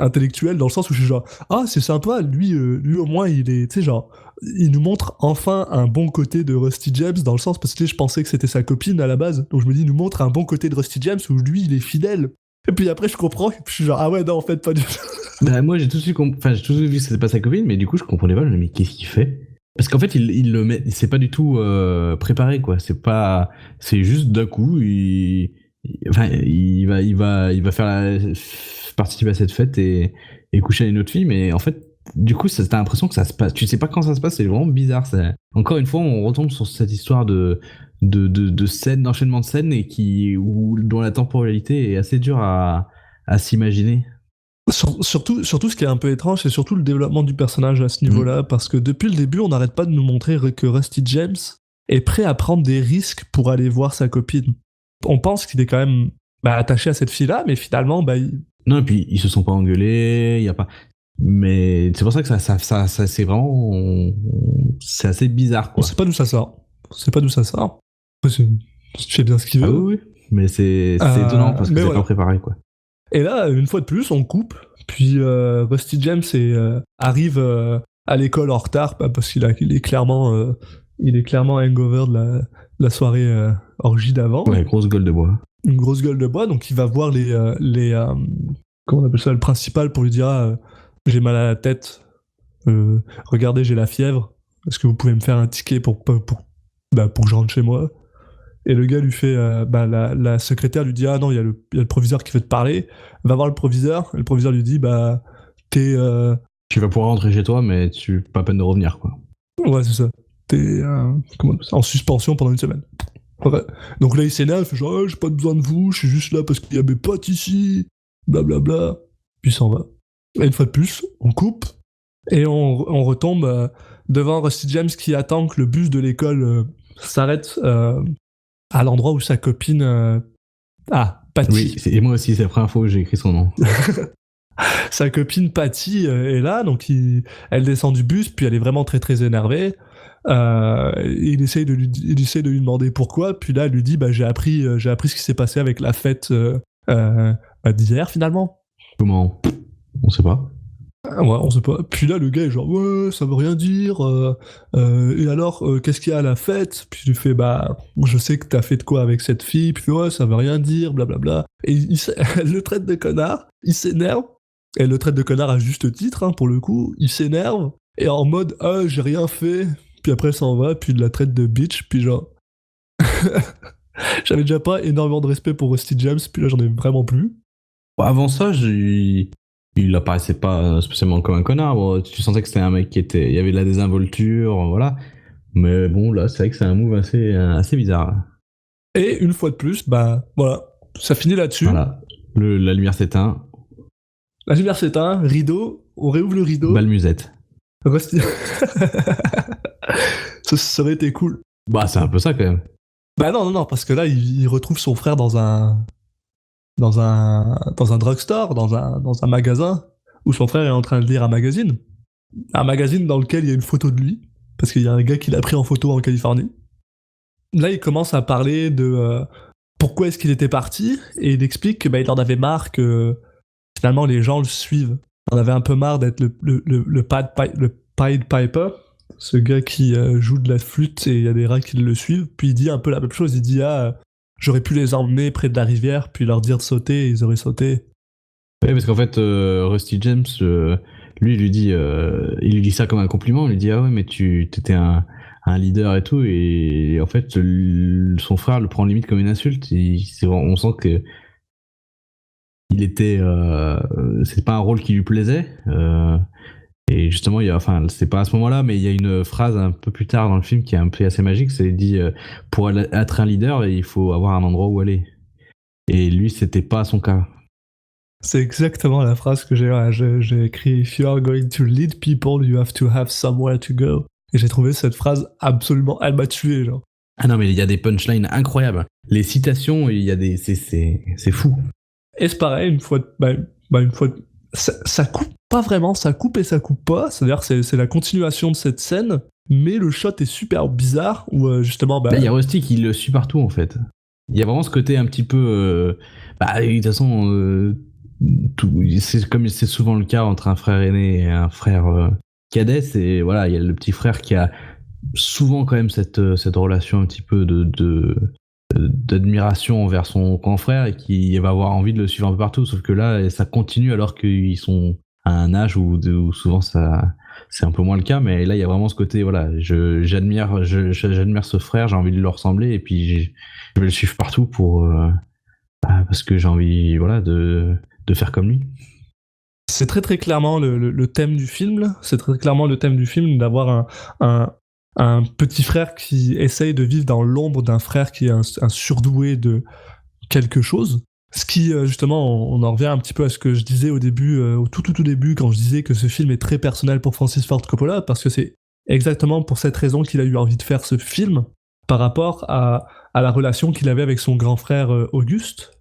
intellectuel dans le sens où je suis genre c'est sympa, lui au moins il est, tu sais, genre il nous montre enfin un bon côté de Rusty James dans le sens parce que tu sais, je pensais que c'était sa copine à la base, donc je me dis il nous montre un bon côté de Rusty James où lui il est fidèle. Et puis après je comprends et puis je suis genre ah ouais non en fait pas du tout. Bah, moi j'ai tout de suite vu que c'était pas sa copine, mais du coup je comprenais pas, je me dis, mais qu'est-ce qu'il fait? Parce qu'en fait il le met, c'est pas du tout préparé quoi, c'est juste d'un coup il va participer à cette fête et coucher avec une autre fille, mais en fait du coup t'as l'impression que ça se passe, tu sais pas quand ça se passe, c'est vraiment bizarre. Encore une fois on retombe sur cette histoire de scènes, d'enchaînement de scènes et dont la temporalité est assez dure à s'imaginer. Surtout ce qui est un peu étrange, c'est surtout le développement du personnage à ce niveau-là, parce que depuis le début, on n'arrête pas de nous montrer que Rusty James est prêt à prendre des risques pour aller voir sa copine. On pense qu'il est quand même attaché à cette fille-là, mais finalement, Non, et puis ils se sont pas engueulés, il y a pas. Mais c'est pour ça que ça c'est vraiment, c'est assez bizarre, quoi. On sait pas d'où ça sort. Après, tu fais bien ce qu'il veut. Ah oui, mais c'est étonnant parce que c'est pas préparé, quoi. Et là, une fois de plus, on coupe. Puis Rusty James arrive à l'école en retard parce qu'il est clairement hangover de la soirée orgie d'avant. Ouais, grosse gueule de bois. Une grosse gueule de bois. Donc il va voir comment on appelle ça, le principal pour lui dire j'ai mal à la tête. Regardez, j'ai la fièvre. Est-ce que vous pouvez me faire un ticket pour que je rentre chez moi? Et le gars lui fait, la secrétaire lui dit ah non, il y a le proviseur qui veut te parler. Va voir le proviseur. Et le proviseur lui dit tu vas pouvoir rentrer chez toi, mais pas peine de revenir, quoi. Ouais, c'est ça. T'es en suspension pendant une semaine. Ouais. Donc là il s'énerve, il fait genre j'ai pas besoin de vous, je suis juste là parce qu'il y a mes potes ici, blablabla. Puis il s'en va. Et une fois de plus, on coupe et on retombe devant Rusty James qui attend que le bus de l'école s'arrête à l'endroit où sa copine Patty. Oui, et moi aussi, c'est la première fois que j'ai écrit son nom. Sa copine Patty est là, donc elle descend du bus, puis elle est vraiment très très énervée. Il essaye de lui demander pourquoi, puis là elle lui dit j'ai appris ce qui s'est passé avec la fête d'hier finalement. Comment? On sait pas. Ouais, on sait pas. Puis là, le gars est genre, ouais, ça veut rien dire. Et alors, qu'est-ce qu'il y a à la fête? Puis il lui fait, je sais que t'as fait de quoi avec cette fille. Puis il fait, ouais, ça veut rien dire, blablabla. Et elle le traite de connard, il s'énerve. Elle le traite de connard à juste titre, hein, pour le coup. Il s'énerve. Et en mode, j'ai rien fait. Puis après, elle s'en va. Puis il la traite de bitch. Puis genre. J'avais déjà pas énormément de respect pour Rusty James. Puis là, j'en ai vraiment plus. Avant ça, il apparaissait pas spécialement comme un connard. Bon, tu sentais que c'était un mec il y avait de la désinvolture, voilà. Mais bon, là, c'est vrai que c'est un move assez bizarre. Et une fois de plus, voilà, ça finit là-dessus. Voilà, la lumière s'éteint. La lumière s'éteint, rideau, on réouvre le rideau. Balmusette. Ça aurait été cool. C'est un peu ça quand même. Non, parce que là, il retrouve son frère dans un drugstore, dans un magasin, où son frère est en train de lire un magazine. Un magazine dans lequel il y a une photo de lui, parce qu'il y a un gars qui l'a pris en photo en Californie. Là, il commence à parler de pourquoi est-ce qu'il était parti, et il explique qu'il en avait marre que finalement les gens le suivent. Il en avait un peu marre d'être le Pied Piper, ce gars qui joue de la flûte et il y a des rats qui le suivent. Puis il dit un peu la même chose, il dit j'aurais pu les emmener près de la rivière, puis leur dire de sauter, et ils auraient sauté. Oui, parce qu'en fait, Rusty James, lui, il lui dit ça comme un compliment. Il lui dit ah ouais, mais tu étais un leader et tout, et en fait, son frère le prend limite comme une insulte. On sent que il était, c'est pas un rôle qui lui plaisait. Et justement, c'est pas à ce moment-là, mais il y a une phrase un peu plus tard dans le film qui est un peu assez magique. C'est dit pour être un leader, il faut avoir un endroit où aller. Et lui, c'était pas son cas. C'est exactement la phrase que j'ai écrit. If you are going to lead people, you have to have somewhere to go. Et j'ai trouvé cette phrase absolument, elle m'a tué, genre. Ah non, mais il y a des punchlines incroyables. Les citations, il y a c'est fou. Et c'est pareil, une fois ça coupe pas vraiment, ça coupe et ça coupe pas. C'est-à-dire que c'est la continuation de cette scène, mais le shot est super bizarre où justement. Là, il y a Rusty qui le suit partout en fait. Il y a vraiment ce côté un petit peu. De toute façon, c'est comme c'est souvent le cas entre un frère aîné et un frère cadet. C'est voilà, il y a le petit frère qui a souvent quand même cette relation un petit peu d'admiration envers son grand frère et qui va avoir envie de le suivre un peu partout. Sauf que là, ça continue alors qu'ils sont à un âge où souvent ça. C'est un peu moins le cas, mais là il y a vraiment ce côté, voilà, j'admire ce frère, j'ai envie de lui ressembler et puis je vais le suivre partout parce que j'ai envie, voilà, de faire comme lui. C'est très très clairement le thème du film. Là. C'est très clairement le thème du film d'avoir un petit frère qui essaye de vivre dans l'ombre d'un frère qui est un surdoué de quelque chose. Ce qui, justement, on en revient un petit peu à ce que je disais au début, au tout début, quand je disais que ce film est très personnel pour Francis Ford Coppola, parce que c'est exactement pour cette raison qu'il a eu envie de faire ce film, par rapport à la relation qu'il avait avec son grand frère Auguste,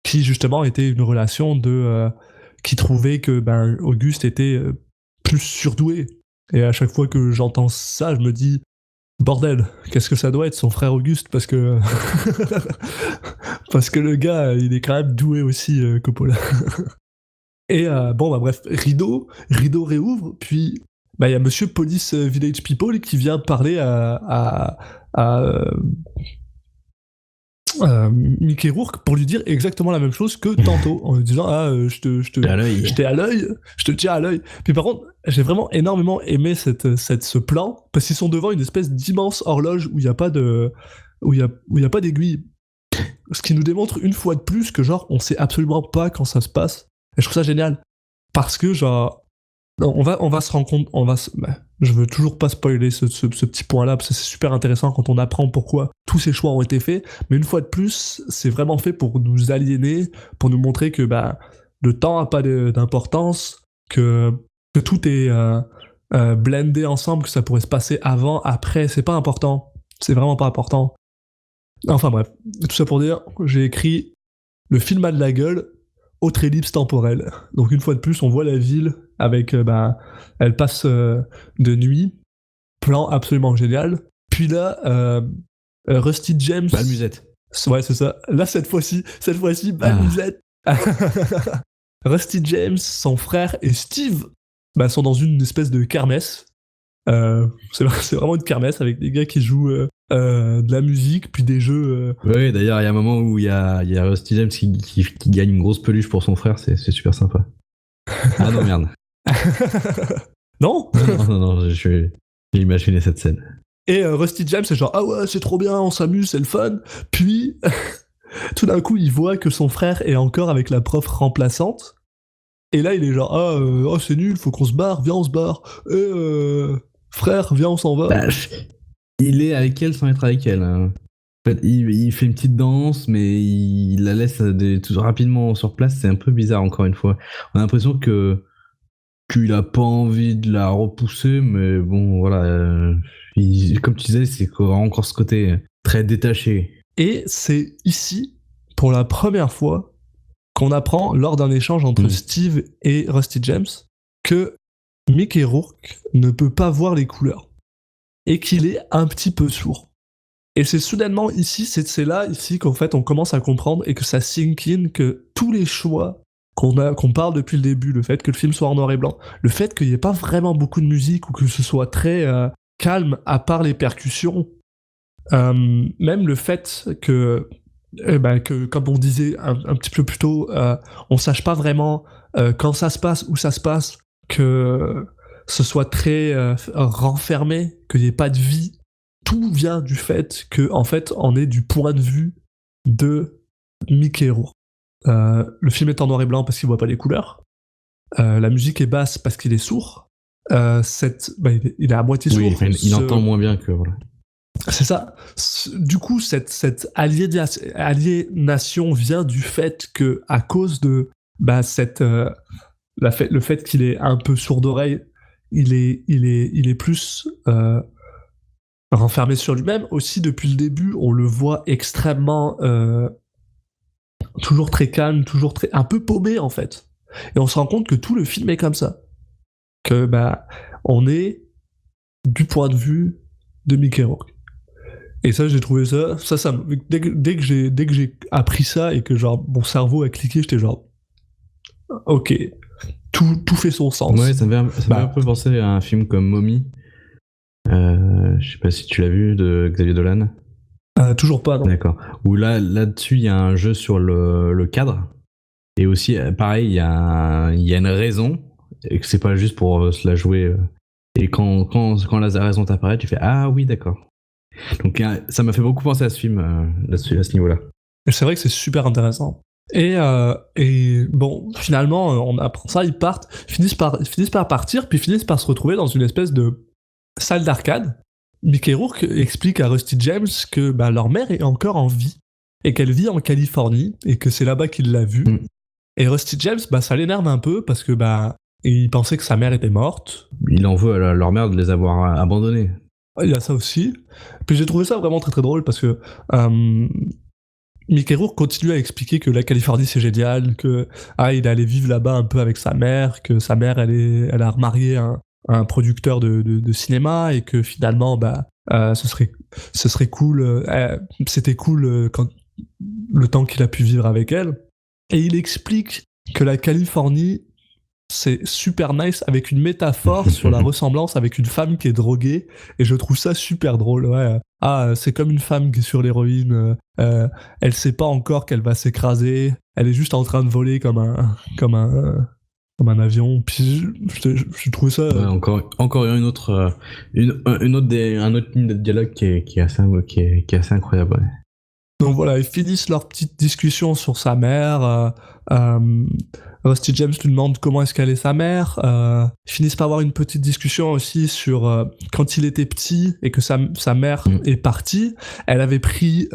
qui, justement, était une relation qui trouvait que Auguste était plus surdoué. Et à chaque fois que j'entends ça, je me dis... Bordel, qu'est-ce que ça doit être son frère Auguste parce que parce que le gars il est quand même doué aussi Coppola. Et bref, rideau réouvre puis il y a Monsieur Police Village People qui vient parler à Mickey Rourke pour lui dire exactement la même chose que tantôt en lui disant je te tiens à l'œil. Puis par contre j'ai vraiment énormément aimé ce plan parce qu'ils sont devant une espèce d'immense horloge où il y a pas d'aiguille, ce qui nous démontre une fois de plus que genre on sait absolument pas quand ça se passe et je trouve ça génial parce que genre on va se rendre compte, je veux toujours pas spoiler ce petit point-là parce que c'est super intéressant quand on apprend pourquoi tous ces choix ont été faits, mais une fois de plus, c'est vraiment fait pour nous aliéner, pour nous montrer que le temps a pas d'importance, que tout est blendé ensemble, que ça pourrait se passer avant, après, c'est pas important, c'est vraiment pas important. Enfin bref, tout ça pour dire, j'ai écrit le film a de la gueule, autre ellipse temporelle. Donc une fois de plus, on voit la ville avec, elle passe de nuit, plan absolument génial. Puis là, Rusty James... Balmusette. Ouais, c'est ça. Là, cette fois-ci, Balmusette. Rusty James, son frère et Steve sont dans une espèce de kermesse. C'est vraiment une kermesse avec des gars qui jouent de la musique, puis des jeux... Oui, d'ailleurs, il y a un moment où il y a Rusty James qui gagne une grosse peluche pour son frère, c'est super sympa. Ah non, merde. Non, j'ai imaginé cette scène. Et Rusty James, c'est genre, ah ouais, c'est trop bien, on s'amuse, c'est le fun. Puis, tout d'un coup, il voit que son frère est encore avec la prof remplaçante. Et là, il est genre, c'est nul, faut qu'on se barre, viens, on se barre. Frère, viens, on s'en va. Il est avec elle sans être avec elle. Hein. En fait, il fait une petite danse, mais il la laisse tout rapidement sur place. C'est un peu bizarre, encore une fois. On a l'impression qu'il a pas envie de la repousser, mais bon, voilà. Comme tu disais, c'est encore ce côté très détaché. Et c'est ici, pour la première fois, qu'on apprend, lors d'un échange entre Steve et Rusty James, que Mickey Rourke ne peut pas voir les couleurs. Et qu'il est un petit peu sourd. Et c'est soudainement ici, c'est là ici qu'en fait on commence à comprendre et que ça sink in que tous les choix qu'on parle depuis le début, le fait que le film soit en noir et blanc, le fait qu'il n'y ait pas vraiment beaucoup de musique ou que ce soit très calme à part les percussions, même le fait que comme on disait un petit peu plus tôt, on sache pas vraiment quand ça se passe, où ça se passe, que ce soit très renfermé, qu'il n'y ait pas de vie. Tout vient du fait que, en fait, on est du point de vue de Mickey Rourke. Le film est en noir et blanc parce qu'il voit pas les couleurs. La musique est basse parce qu'il est sourd. Il est à moitié sourd. Oui, il entend moins bien que... Voilà. C'est ça. Du coup, cette aliénation vient du fait que, à cause de le fait qu'il est un peu sourd d'oreille, il est plus renfermé sur lui-même. Aussi, depuis le début, on le voit extrêmement toujours très calme, toujours un peu paumé en fait. Et on se rend compte que tout le film est comme ça. Que on est du point de vue de Mickey Rourke. Et ça, j'ai trouvé ça dès que j'ai appris ça et que genre mon cerveau a cliqué, j'étais genre ok, tout fait son sens. Ouais, ça me fait un peu penser à un film comme Mommy. Je sais pas si tu l'as vu, de Xavier Dolan. Toujours pas, non. D'accord. Où là-dessus, il y a un jeu sur le cadre. Et aussi, pareil, il y a une raison. Et que c'est pas juste pour se la jouer. Et quand la raison t'apparaît, tu fais ah oui, d'accord. Donc ça m'a fait beaucoup penser à ce film là-dessus, à ce niveau-là. Et c'est vrai que c'est super intéressant. Et bon, finalement, on apprend ça, ils finissent par partir, puis finissent par se retrouver dans une espèce de salle d'arcade. Mickey Rourke explique à Rusty James que leur mère est encore en vie, et qu'elle vit en Californie, et que c'est là-bas qu'il l'a vue. Et Rusty James, ça l'énerve un peu, parce que il pensait que sa mère était morte. Il en veut à leur mère de les avoir abandonnés. Il y a ça aussi. Puis j'ai trouvé ça vraiment très très drôle, parce que Mickey Rourke continue à expliquer que la Californie c'est génial, que il allait vivre là-bas un peu avec sa mère, que sa mère elle a remarié un producteur de cinéma, et que finalement ce serait cool, c'était cool quand le temps qu'il a pu vivre avec elle. Et il explique que la Californie c'est super nice, avec une métaphore sur la ressemblance avec une femme qui est droguée, et je trouve ça super drôle. Ouais. C'est comme une femme qui est sur l'héroïne, elle sait pas encore qu'elle va s'écraser, elle est juste en train de voler comme un avion. Puis je trouve ça ouais, encore une autre un autre ligne de dialogue qui est assez incroyable. Ouais. Donc voilà, ils finissent leur petite discussion sur sa mère. Rusty James lui demande comment est-ce qu'elle est sa mère. Ils finissent par avoir une petite discussion aussi sur quand il était petit et que sa mère est partie. Elle avait pris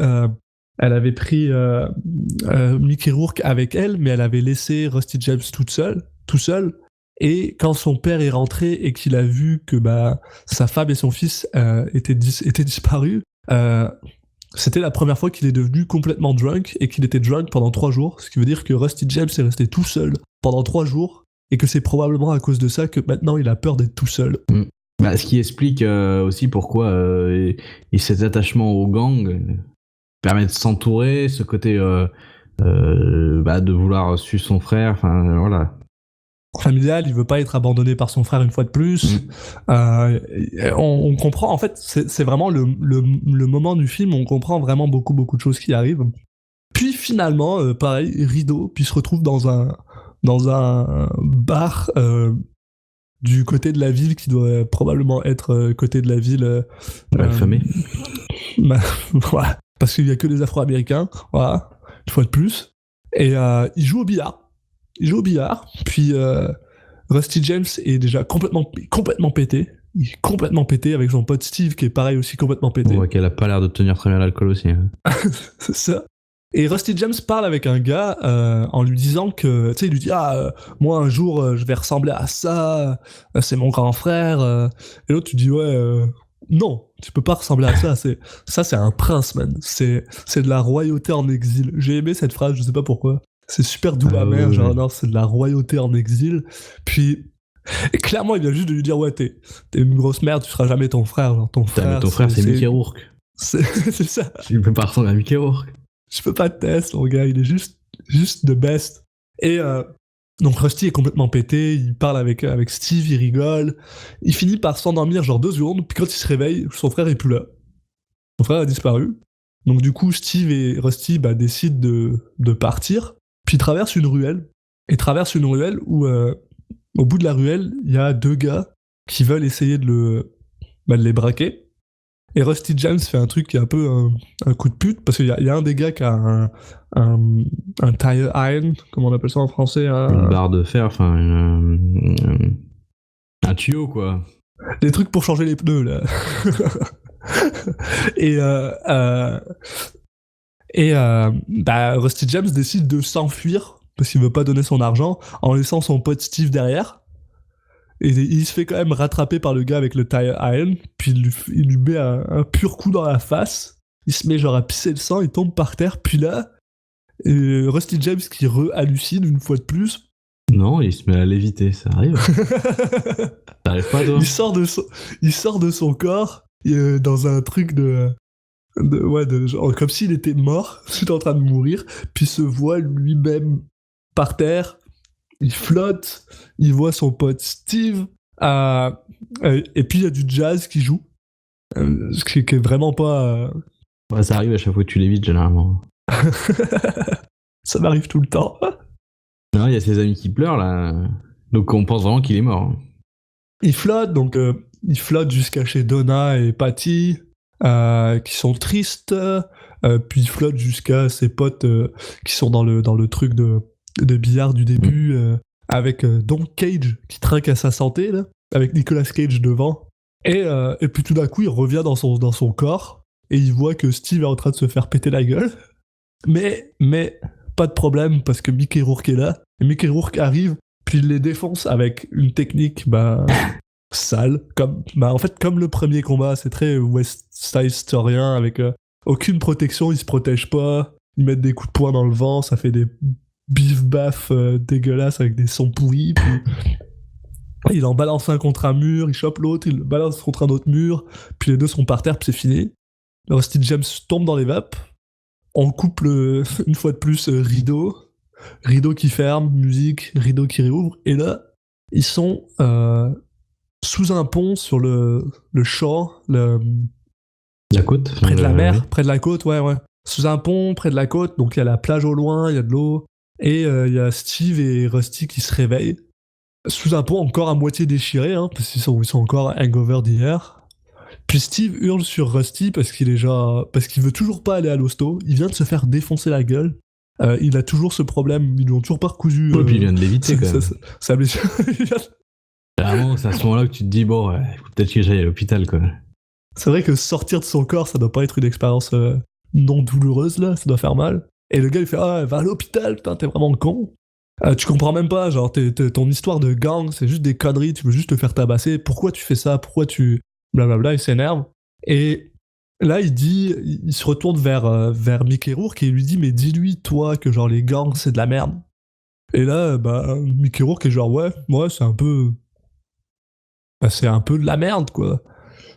Mickey Rourke avec elle, mais elle avait laissé Rusty James tout seul. Et quand son père est rentré et qu'il a vu que sa femme et son fils étaient disparus, c'était la première fois qu'il est devenu complètement drunk, et qu'il était drunk pendant 3 jours, ce qui veut dire que Rusty James est resté tout seul pendant 3 jours, et que c'est probablement à cause de ça que maintenant il a peur d'être tout seul. Ce qui explique aussi pourquoi cet attachement au gang permet de s'entourer, ce côté de vouloir suivre son frère, enfin voilà. Familial, il veut pas être abandonné par son frère une fois de plus. On comprend, en fait, c'est vraiment le moment du film où on comprend vraiment beaucoup de choses qui arrivent. Puis finalement, pareil, rideau, puis se retrouve dans un bar du côté de la ville, qui doit probablement être côté de la ville malfamé. Voilà, parce qu'il y a que des Afro-Américains, voilà, une fois de plus. Et il joue au billard. Puis Rusty James est déjà complètement pété. Il est complètement pété, avec son pote Steve qui est pareil aussi complètement pété. On voit qu'elle a pas l'air de tenir très bien l'alcool aussi. Hein. C'est ça. Et Rusty James parle avec un gars en lui disant que, tu sais, il lui dit moi un jour je vais ressembler à ça, c'est mon grand frère. Et l'autre tu dis non, tu peux pas ressembler à ça. C'est un prince, man. C'est de la royauté en exil. J'ai aimé cette phrase, je sais pas pourquoi. C'est super doux amer, genre non, c'est de la royauté en exil. Puis clairement, il vient juste de lui dire t'es une grosse merde, tu seras jamais ton frère. Genre ton frère, c'est Mickey Rourke. C'est ça. Il peut pas ressembler à Mickey Rourke. Je peux pas te tester, mon gars, il est juste the best. Et donc Rusty est complètement pété, il parle avec Steve, il rigole. Il finit par s'endormir genre 2 secondes, puis quand il se réveille, son frère est plus là. Son frère a disparu. Donc du coup, Steve et Rusty décident de partir. Puis ils traversent une ruelle. Où, au bout de la ruelle, il y a 2 gars qui veulent essayer de les braquer. Et Rusty James fait un truc qui est un peu un coup de pute, parce qu'il y a un des gars qui a un tire iron, comment on appelle ça en français, une barre de fer, enfin un tuyau quoi. Des trucs pour changer les pneus là. Et Rusty James décide de s'enfuir parce qu'il veut pas donner son argent, en laissant son pote Steve derrière. Et il se fait quand même rattraper par le gars avec le tire iron, puis il lui met un pur coup dans la face. Il se met genre à pisser le sang, il tombe par terre, puis là, Rusty James qui hallucine une fois de plus, Non, il se met à léviter, ça arrive. T'arrives pas, toi? Il sort de son corps dans un truc genre, comme s'il était mort, il est en train de mourir, puis il se voit lui-même par terre, il flotte, il voit son pote Steve, et puis il y a du jazz qui joue, ce qui est vraiment pas... Ouais, ça arrive à chaque fois que tu lévites, généralement. Ça m'arrive tout le temps. Non, il y a ses amis qui pleurent, là. Donc on pense vraiment qu'il est mort. Il flotte, donc il flotte jusqu'à chez Donna et Patty, qui sont tristes, puis il flotte jusqu'à ses potes qui sont dans le truc de billard du début, avec Don Cage qui trinque à sa santé, là, avec Nicolas Cage devant. Et puis tout d'un coup, il revient dans son corps, et il voit que Steve est en train de se faire péter la gueule. Mais pas de problème, parce que Mickey Rourke est là, et Mickey Rourke arrive, puis il les défonce avec une technique sale, en fait comme le premier combat, c'est très West Side Storyien, avec aucune protection, ils se protègent pas, ils mettent des coups de poing dans le vent, ça fait des bif-baf dégueulasses avec des sons pourris, puis il en balance un contre un mur, il chope l'autre, il le balance contre un autre mur, puis les deux sont par terre, puis c'est fini. Le Rusty James tombe dans les vapes, on coupe une fois de plus rideau qui ferme, musique, rideau qui réouvre, et là, ils sont sous un pont sur le shore, La côte? près de la mer, oui. près de la côte, ouais. Sous un pont, près de la côte, donc il y a la plage au loin, il y a de l'eau, et il y a Steve et Rusty qui se réveillent. Sous un pont encore à moitié déchiré, hein, parce qu'ils sont encore hangover d'hier. Puis Steve hurle sur Rusty parce qu'il veut toujours pas aller à l'hosto. Il vient de se faire défoncer la gueule. Il a toujours ce problème. Ils lui ont toujours pas recousu. Ouais, puis il vient de l'éviter, quand même. Sa blessure. Clairement, c'est à ce moment-là que tu te dis, bon, faut peut-être que j'aille à l'hôpital, quoi. C'est vrai que sortir de son corps, ça doit pas être une expérience non douloureuse, là. Ça doit faire mal. Et le gars, il fait, va à l'hôpital, putain, t'es vraiment con. Tu comprends même pas, genre, ton histoire de gang, c'est juste des conneries, tu veux juste te faire tabasser. Pourquoi tu fais ça? Pourquoi tu... Blablabla, il s'énerve. Et là, il se retourne vers Mickey Rourke et il lui dit, mais dis-lui, toi, que genre les gangs, c'est de la merde. Et là, Mickey Rourke est genre, ouais, c'est un peu... c'est un peu de la merde, quoi.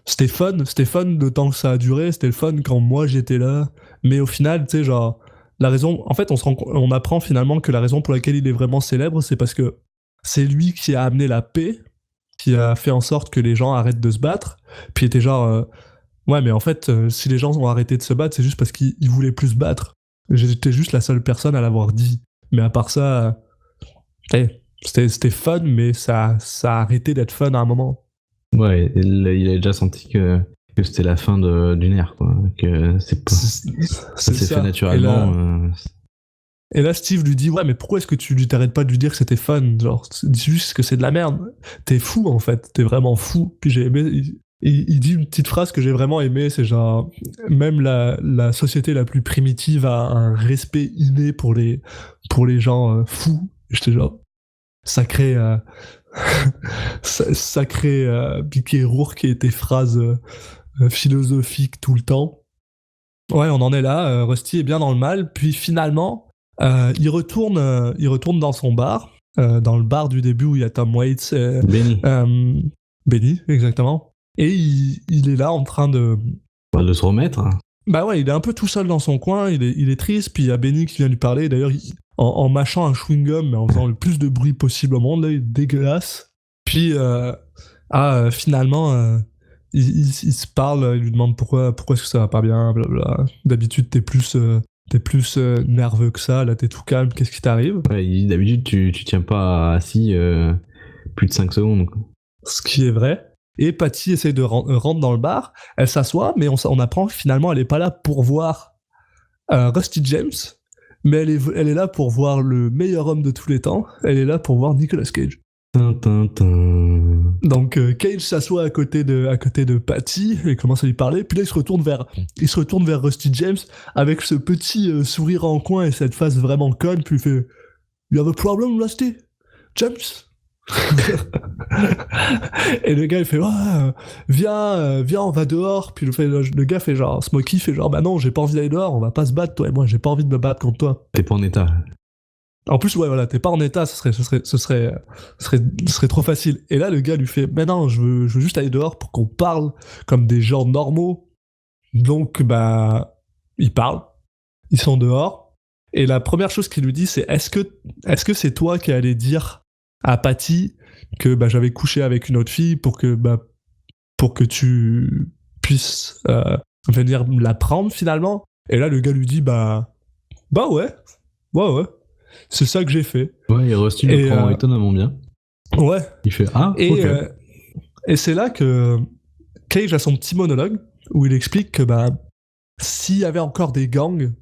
C'était fun le temps que ça a duré, c'était le fun quand moi j'étais là. Mais au final, tu sais, genre, la raison... En fait, on apprend finalement que la raison pour laquelle il est vraiment célèbre, c'est parce que c'est lui qui a amené la paix, qui a fait en sorte que les gens arrêtent de se battre. Puis il était genre, ouais, mais en fait, si les gens ont arrêté de se battre, c'est juste parce qu'ils voulaient plus se battre. J'étais juste la seule personne à l'avoir dit. Mais à part ça, c'était fun, mais ça a arrêté d'être fun à un moment. Ouais, il a déjà senti que c'était la fin d'une ère, quoi. Que ça s'est fait naturellement. Et là, Steve lui dit, ouais, mais pourquoi est-ce que tu t'arrêtes pas de lui dire que c'était fun? Genre, dis juste que c'est de la merde. T'es fou, en fait. T'es vraiment fou. Puis j'ai aimé... Il dit une petite phrase que j'ai vraiment aimée, c'est genre, même la société la plus primitive a un respect inné pour les gens fous. Et j'étais genre, sacré Mickey Rourke et tes phrases philosophiques tout le temps. Ouais, on en est là. Rusty est bien dans le mal. Puis finalement, il retourne dans son bar, dans le bar du début où il y a Tom Waits. Benny, exactement. Et il est là en train de se remettre. Bah ouais, il est un peu tout seul dans son coin, il est triste, puis il y a Benny qui vient lui parler, d'ailleurs en mâchant un chewing-gum, mais en faisant le plus de bruit possible au monde, là, il est dégueulasse. Puis finalement, il se parle, il lui demande pourquoi est-ce que ça va pas bien, blablabla. D'habitude t'es plus nerveux que ça, là t'es tout calme, qu'est-ce qui t'arrive? Ouais, d'habitude tu tiens pas assis plus de 5 secondes. Ce qui est vrai. Et Patty essaye de rentrer dans le bar, elle s'assoit, mais on apprend que finalement elle est pas là pour voir Rusty James, mais elle est là pour voir le meilleur homme de tous les temps, elle est là pour voir Nicolas Cage. Donc Cage s'assoit à côté de Patty et commence à lui parler, puis là il se retourne vers Rusty James avec ce petit sourire en coin et cette face vraiment conne, puis il fait « You have a problem, Rusty? James ?» Et le gars il fait viens on va dehors, puis le gars fait genre, Smokey fait genre, bah non, j'ai pas envie d'aller dehors, on va pas se battre toi et moi, j'ai pas envie de me battre contre toi. T'es pas en état. En plus, ouais, voilà, t'es pas en état, ce serait trop facile. Et là, le gars lui fait, mais non, je veux juste aller dehors pour qu'on parle comme des gens normaux. Donc, bah, ils parlent, ils sont dehors. Et la première chose qu'il lui dit, c'est, est-ce que c'est toi qui allais dire à Patty que bah, j'avais couché avec une autre fille pour que tu puisses venir la prendre finalement? Et là, le gars lui dit, bah ouais. C'est ça que j'ai fait. Ouais, et Rusty le prend étonnamment bien. Ouais. Il fait ah, et, ok. Et c'est là que Cage a son petit monologue où il explique que bah, s'il y avait encore des gangs,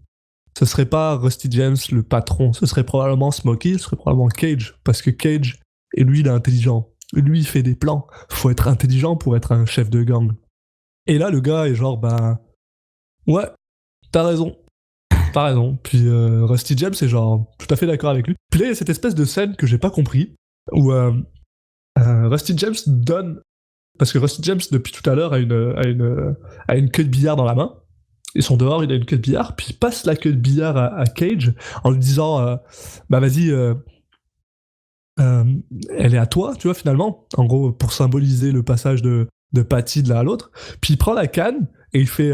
ce serait pas Rusty James le patron, ce serait probablement Smokey, ce serait probablement Cage, parce que Cage, et lui, il est intelligent. Lui, il fait des plans. Faut être intelligent pour être un chef de gang. Et là, le gars est genre, bah, ouais, t'as raison. Puis Rusty James est genre tout à fait d'accord avec lui. Puis là, il y a cette espèce de scène que j'ai pas compris, où Rusty James donne... Parce que Rusty James, depuis tout à l'heure, a une queue de billard dans la main. Ils sont dehors, il a une queue de billard, puis il passe la queue de billard à Cage en lui disant bah vas-y, elle est à toi, tu vois, finalement. En gros, pour symboliser le passage de Patty de l'un à l'autre. Puis il prend la canne et il fait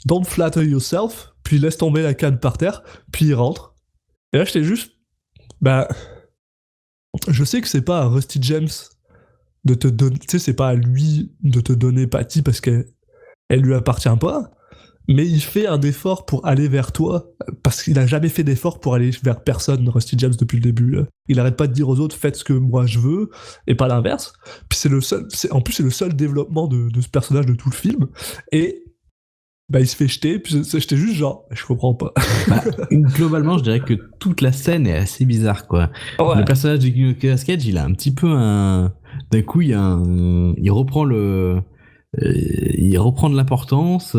Don't flatter yourself, puis il laisse tomber la canne par terre, puis il rentre. Et là, j'étais juste... Bah... Je sais que c'est pas à Rusty James de te donner... Tu sais, c'est pas à lui de te donner Patty parce qu'elle lui appartient pas, mais il fait un effort pour aller vers toi, parce qu'il a jamais fait d'effort pour aller vers personne, Rusty James, depuis le début. Là. Il arrête pas de dire aux autres, faites ce que moi je veux, et pas l'inverse. Puis c'est le seul... En plus, c'est le seul développement de ce personnage de tout le film. Et... Bah, il se fait jeter, puis j'étais juste genre, je comprends pas. Bah, globalement, je dirais que toute la scène est assez bizarre, quoi. Ouais. Le personnage de Nicolas Cage, il a un petit peu un... D'un coup, il reprend il reprend de l'importance,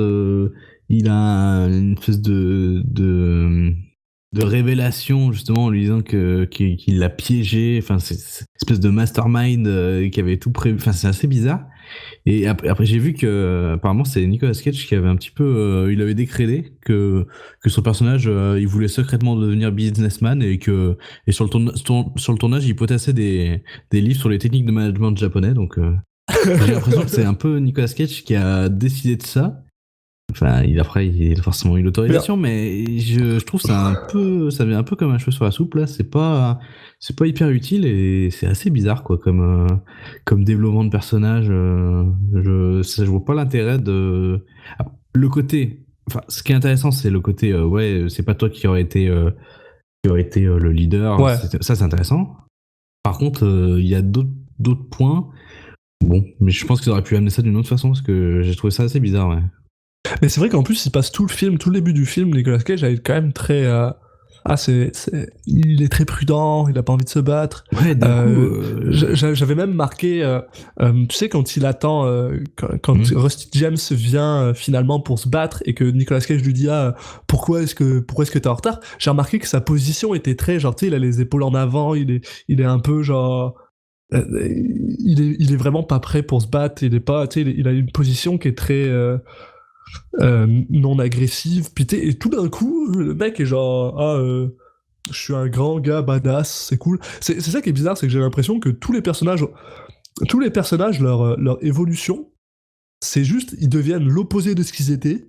il a une espèce de révélation, justement, en lui disant qu'il l'a piégé, enfin, c'est une espèce de mastermind qui avait tout prévu, enfin, c'est assez bizarre. Et après j'ai vu que apparemment c'est Nicolas Cage qui avait un petit peu il avait décrété que son personnage il voulait secrètement devenir businessman et sur le tournage il potassait des livres sur les techniques de management japonais, donc j'ai l'impression que c'est un peu Nicolas Cage qui a décidé de ça. Enfin, il a forcément eu l'autorisation, mais je trouve ça vient un peu comme un cheveu sur la soupe là. C'est pas hyper utile et c'est assez bizarre quoi, comme développement de personnage. Je vois pas l'intérêt de le côté. Enfin, ce qui est intéressant, c'est le côté ouais, c'est pas toi qui aurait été le leader. Ouais. Ça, c'est intéressant. Par contre, il y a d'autres points. Bon, mais je pense qu'ils auraient pu amener ça d'une autre façon parce que j'ai trouvé ça assez bizarre. Ouais. Mais c'est vrai qu'en plus, il passe tout le début du film, Nicolas Cage est quand même très... il est très prudent, il a pas envie de se battre. Ouais, j'avais même marqué, tu sais, quand il attend, quand Rusty James vient finalement pour se battre et que Nicolas Cage lui dit pourquoi est-ce que t'es en retard, j'ai remarqué que sa position était très genre, tu sais, il a les épaules en avant, il est un peu genre... il est vraiment pas prêt pour se battre, il est pas, tu sais, il a une position qui est très... non agressive, puis et tout d'un coup le mec est genre je suis un grand gars badass, c'est cool. C'est ça qui est bizarre, c'est que j'ai l'impression que tous les personnages leur évolution, c'est juste ils deviennent l'opposé de ce qu'ils étaient,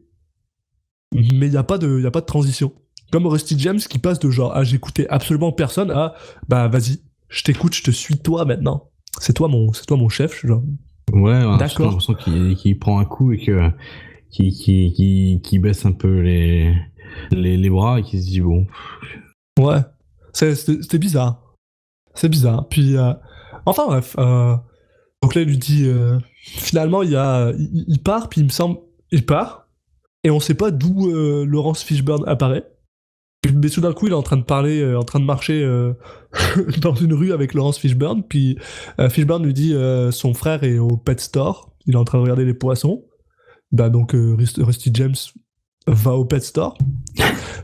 mais il y a pas de transition, comme Rusty James qui passe de genre j'écoutais absolument personne à bah vas-y, je t'écoute, je te suis toi maintenant, c'est toi mon chef, genre ouais, d'accord. J'ai l'impression qu'il prend un coup et que qui baisse un peu les bras et qui se dit bon. Ouais, c'était bizarre. C'est bizarre. Puis, enfin bref, donc là il lui dit, finalement il part, puis il me semble, il part, et on sait pas d'où Laurence Fishburne apparaît. Mais tout d'un coup il est en train de parler, en train de marcher dans une rue avec Laurence Fishburne, puis Fishburne lui dit son frère est au pet store, il est en train de regarder les poissons. Bah donc Rusty James va au pet store.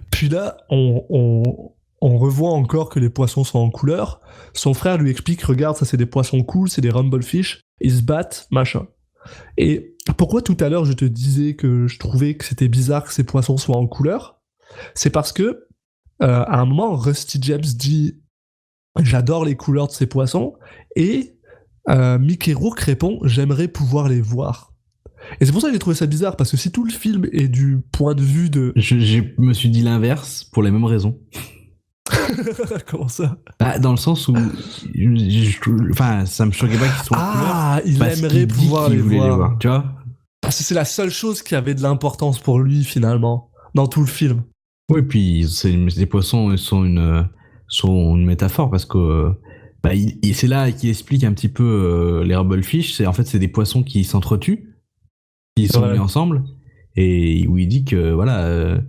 Puis là, on revoit encore que les poissons sont en couleur. Son frère lui explique, regarde, ça c'est des poissons cool, c'est des rumblefish, ils se battent, machin. Et pourquoi tout à l'heure je te disais que je trouvais que c'était bizarre que ces poissons soient en couleur ? C'est parce que à un moment, Rusty James dit « J'adore les couleurs de ces poissons » et Mickey Rourke répond « J'aimerais pouvoir les voir ». Et c'est pour ça que j'ai trouvé ça bizarre, parce que si tout le film est du point de vue de... Je me suis dit l'inverse pour les mêmes raisons. Comment ça? Dans le sens où, enfin, ça me choquait pas qu'ils soient en couleur. Ah, il parce aimerait qu'il dit pouvoir qu'il les voulait voir. tu vois? Parce que c'est la seule chose qui avait de l'importance pour lui, finalement, dans tout le film. Oui, puis les poissons sont une métaphore parce que c'est là qu'il explique un petit peu les Rumblefish. C'est des poissons qui s'entretuent, qui sont mis ensemble, et où il dit que voilà,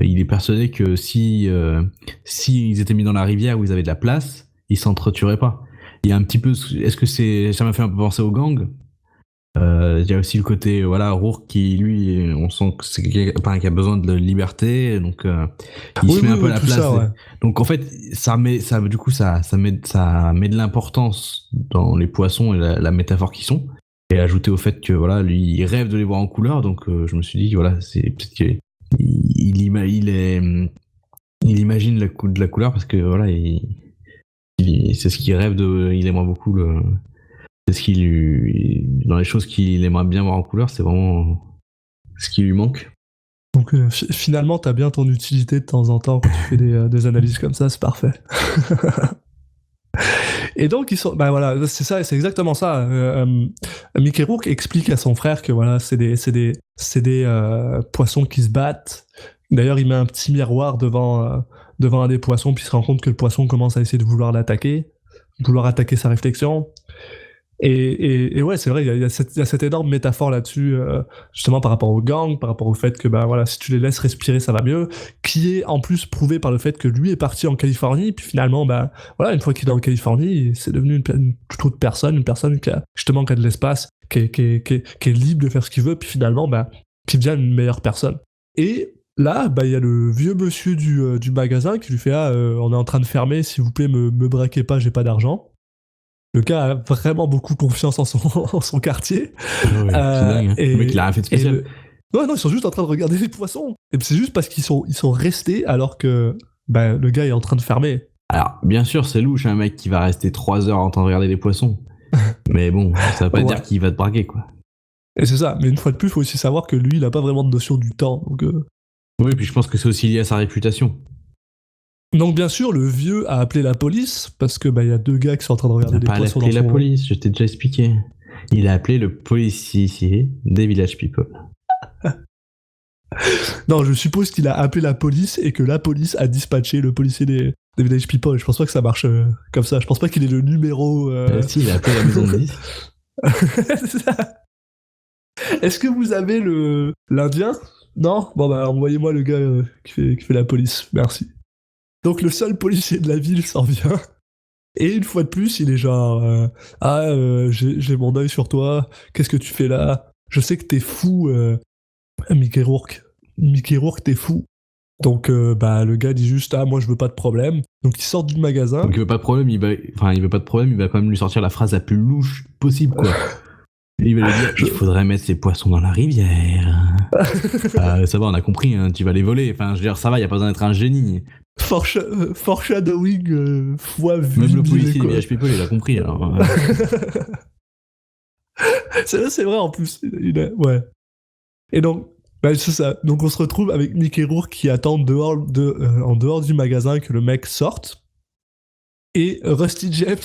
il est persuadé que si ils étaient mis dans la rivière où ils avaient de la place, ils s'entretueraient pas. Il y a un petit peu, ça m'a fait un peu penser au gang. Il y a aussi le côté Rourke qui lui, on sent que c'est quelqu'un qui a besoin de liberté, donc il se met un peu à la place. Ça, ouais. Donc en fait, ça met de l'importance dans les poissons et la métaphore qu'ils sont, et ajouté au fait que lui il rêve de les voir en couleur, donc je me suis dit c'est peut-être qu'il imagine de la couleur parce que c'est ce qu'il rêve de, il aimerait beaucoup c'est dans les choses qu'il aimerait bien voir en couleur, c'est vraiment ce qui lui manque. Donc finalement, t'as bien ton utilité de temps en temps quand tu fais des analyses comme ça, c'est parfait. Et donc ils sont, c'est ça, c'est exactement ça. Mickey Rourke explique à son frère que c'est des poissons qui se battent. D'ailleurs, il met un petit miroir devant un des poissons, puis il se rend compte que le poisson commence à essayer de vouloir attaquer sa réflexion. Et ouais, c'est vrai, il y a cette énorme métaphore là-dessus, justement par rapport au gang, par rapport au fait que si tu les laisses respirer, ça va mieux, qui est en plus prouvé par le fait que lui est parti en Californie, puis finalement, une fois qu'il est en Californie, c'est devenu une toute autre personne, une personne qui a de l'espace, qui est libre de faire ce qu'il veut, puis finalement, qui devient une meilleure personne. Et là, il y a le vieux monsieur du magasin qui lui fait on est en train de fermer, s'il vous plaît, me braquez pas, j'ai pas d'argent. Le gars a vraiment beaucoup confiance en son quartier. Ouais, c'est dingue, hein. Le mec, il a rien fait de spécial. Non, ils sont juste en train de regarder les poissons. Et c'est juste parce qu'ils sont restés alors que le gars est en train de fermer. Alors, bien sûr, c'est louche, un mec qui va rester 3 heures en train de regarder les poissons. Mais bon, ça veut pas dire qu'il va te braquer, quoi. Et c'est ça. Mais une fois de plus, il faut aussi savoir que lui, il a pas vraiment de notion du temps. Donc, Oui, puis je pense que c'est aussi lié à sa réputation. Donc bien sûr, le vieux a appelé la police parce que y a 2 gars qui sont en train de regarder des poissons dans son... Il a appelé la police, je t'ai déjà expliqué. Il a appelé le policier des Village People. Non, je suppose qu'il a appelé la police et que la police a dispatché le policier des Village People. Je pense pas que ça marche comme ça. Je pense pas qu'il ait le numéro... Si, il a appelé la maison de 10. C'est ça. Est-ce que vous avez l'Indien? Non? Bon envoyez-moi le gars qui fait la police. Merci. Donc le seul policier de la ville s'en vient. Et une fois de plus, il est genre j'ai mon œil sur toi. Qu'est-ce que tu fais là? Je sais que t'es fou, Mickey Rourke. Mickey Rourke, t'es fou. Donc le gars dit juste moi je veux pas de problème. Donc il sort du magasin. Donc il veut pas de problème, il va quand même lui sortir la phrase la plus louche possible, quoi. Il va lui dire il faudrait mettre ces poissons dans la rivière. Ça va, on a compris, hein, tu vas les voler. Enfin, je veux dire, ça va, y a pas besoin d'être un génie. Foreshadowing fois vu. Même le policier des Village People, il a compris, alors. C'est vrai en plus. Ouais. Et donc, c'est ça. Donc on se retrouve avec Mickey Rourke qui attend en dehors du magasin que le mec sorte. Et Rusty James.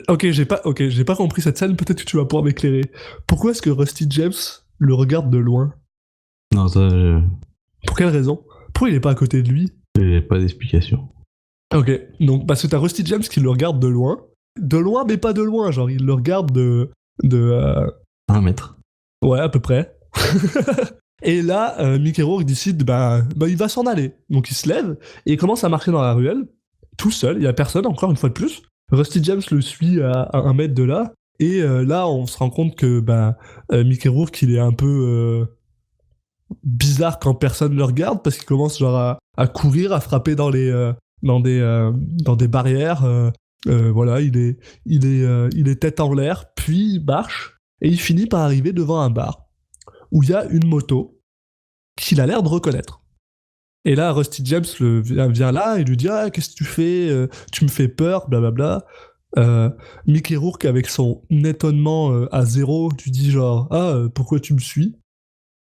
Ok, j'ai pas compris cette scène. Peut-être que tu vas pouvoir m'éclairer. Pourquoi est-ce que Rusty James le regarde de loin? Non, ça. Pour quelle raison? Pourquoi il est pas à côté de lui? J'ai pas d'explication. Ok, donc parce que t'as Rusty James qui le regarde de loin. De loin, mais pas de loin. Genre, il le regarde de 1 mètre. Ouais, à peu près. Et là, Mickey Rourke décide, il va s'en aller. Donc il se lève et il commence à marcher dans la ruelle, tout seul, il y a personne, encore une fois de plus. Rusty James le suit à 1 mètre de là, et là, on se rend compte que Mickey Rourke, il est un peu bizarre quand personne le regarde, parce qu'il commence genre à courir, à frapper dans des barrières. Voilà, il est tête en l'air, puis il marche, et il finit par arriver devant un bar où il y a une moto qu'il a l'air de reconnaître. Et là, Rusty James vient là et lui dit « Ah, qu'est-ce que tu fais ? Tu me fais peur, blablabla. » Mickey Rourke, avec son étonnement à zéro, lui dit genre « Ah, pourquoi tu me suis ?»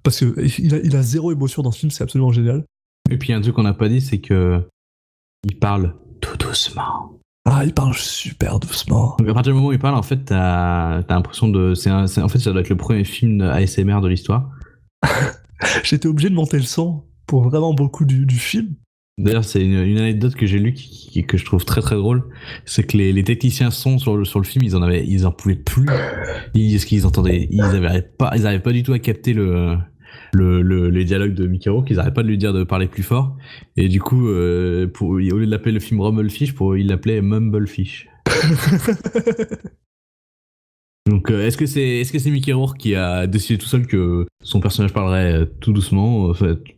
Parce qu'il a zéro émotion dans ce film, c'est absolument génial. Et puis un truc qu'on n'a pas dit, c'est que il parle tout doucement. Ah, il parle super doucement. Donc à partir du moment où il parle, en fait, t'as l'impression de... en fait, ça doit être le premier film ASMR de l'histoire. J'étais obligé de monter le son pour vraiment beaucoup du film. D'ailleurs, c'est une anecdote que j'ai lue que je trouve très très drôle. C'est que les techniciens son sur le film, ils en pouvaient plus. Ce qu'ils entendaient, ils arrivaient pas du tout à capter les dialogues de Mickey Rourke. Ils n'arrêtaient pas de lui dire de parler plus fort. Et du coup, au lieu de l'appeler le film Rumblefish, il l'appelait Mumblefish. Donc, est-ce que c'est Mickey Rourke qui a décidé tout seul que son personnage parlerait tout doucement,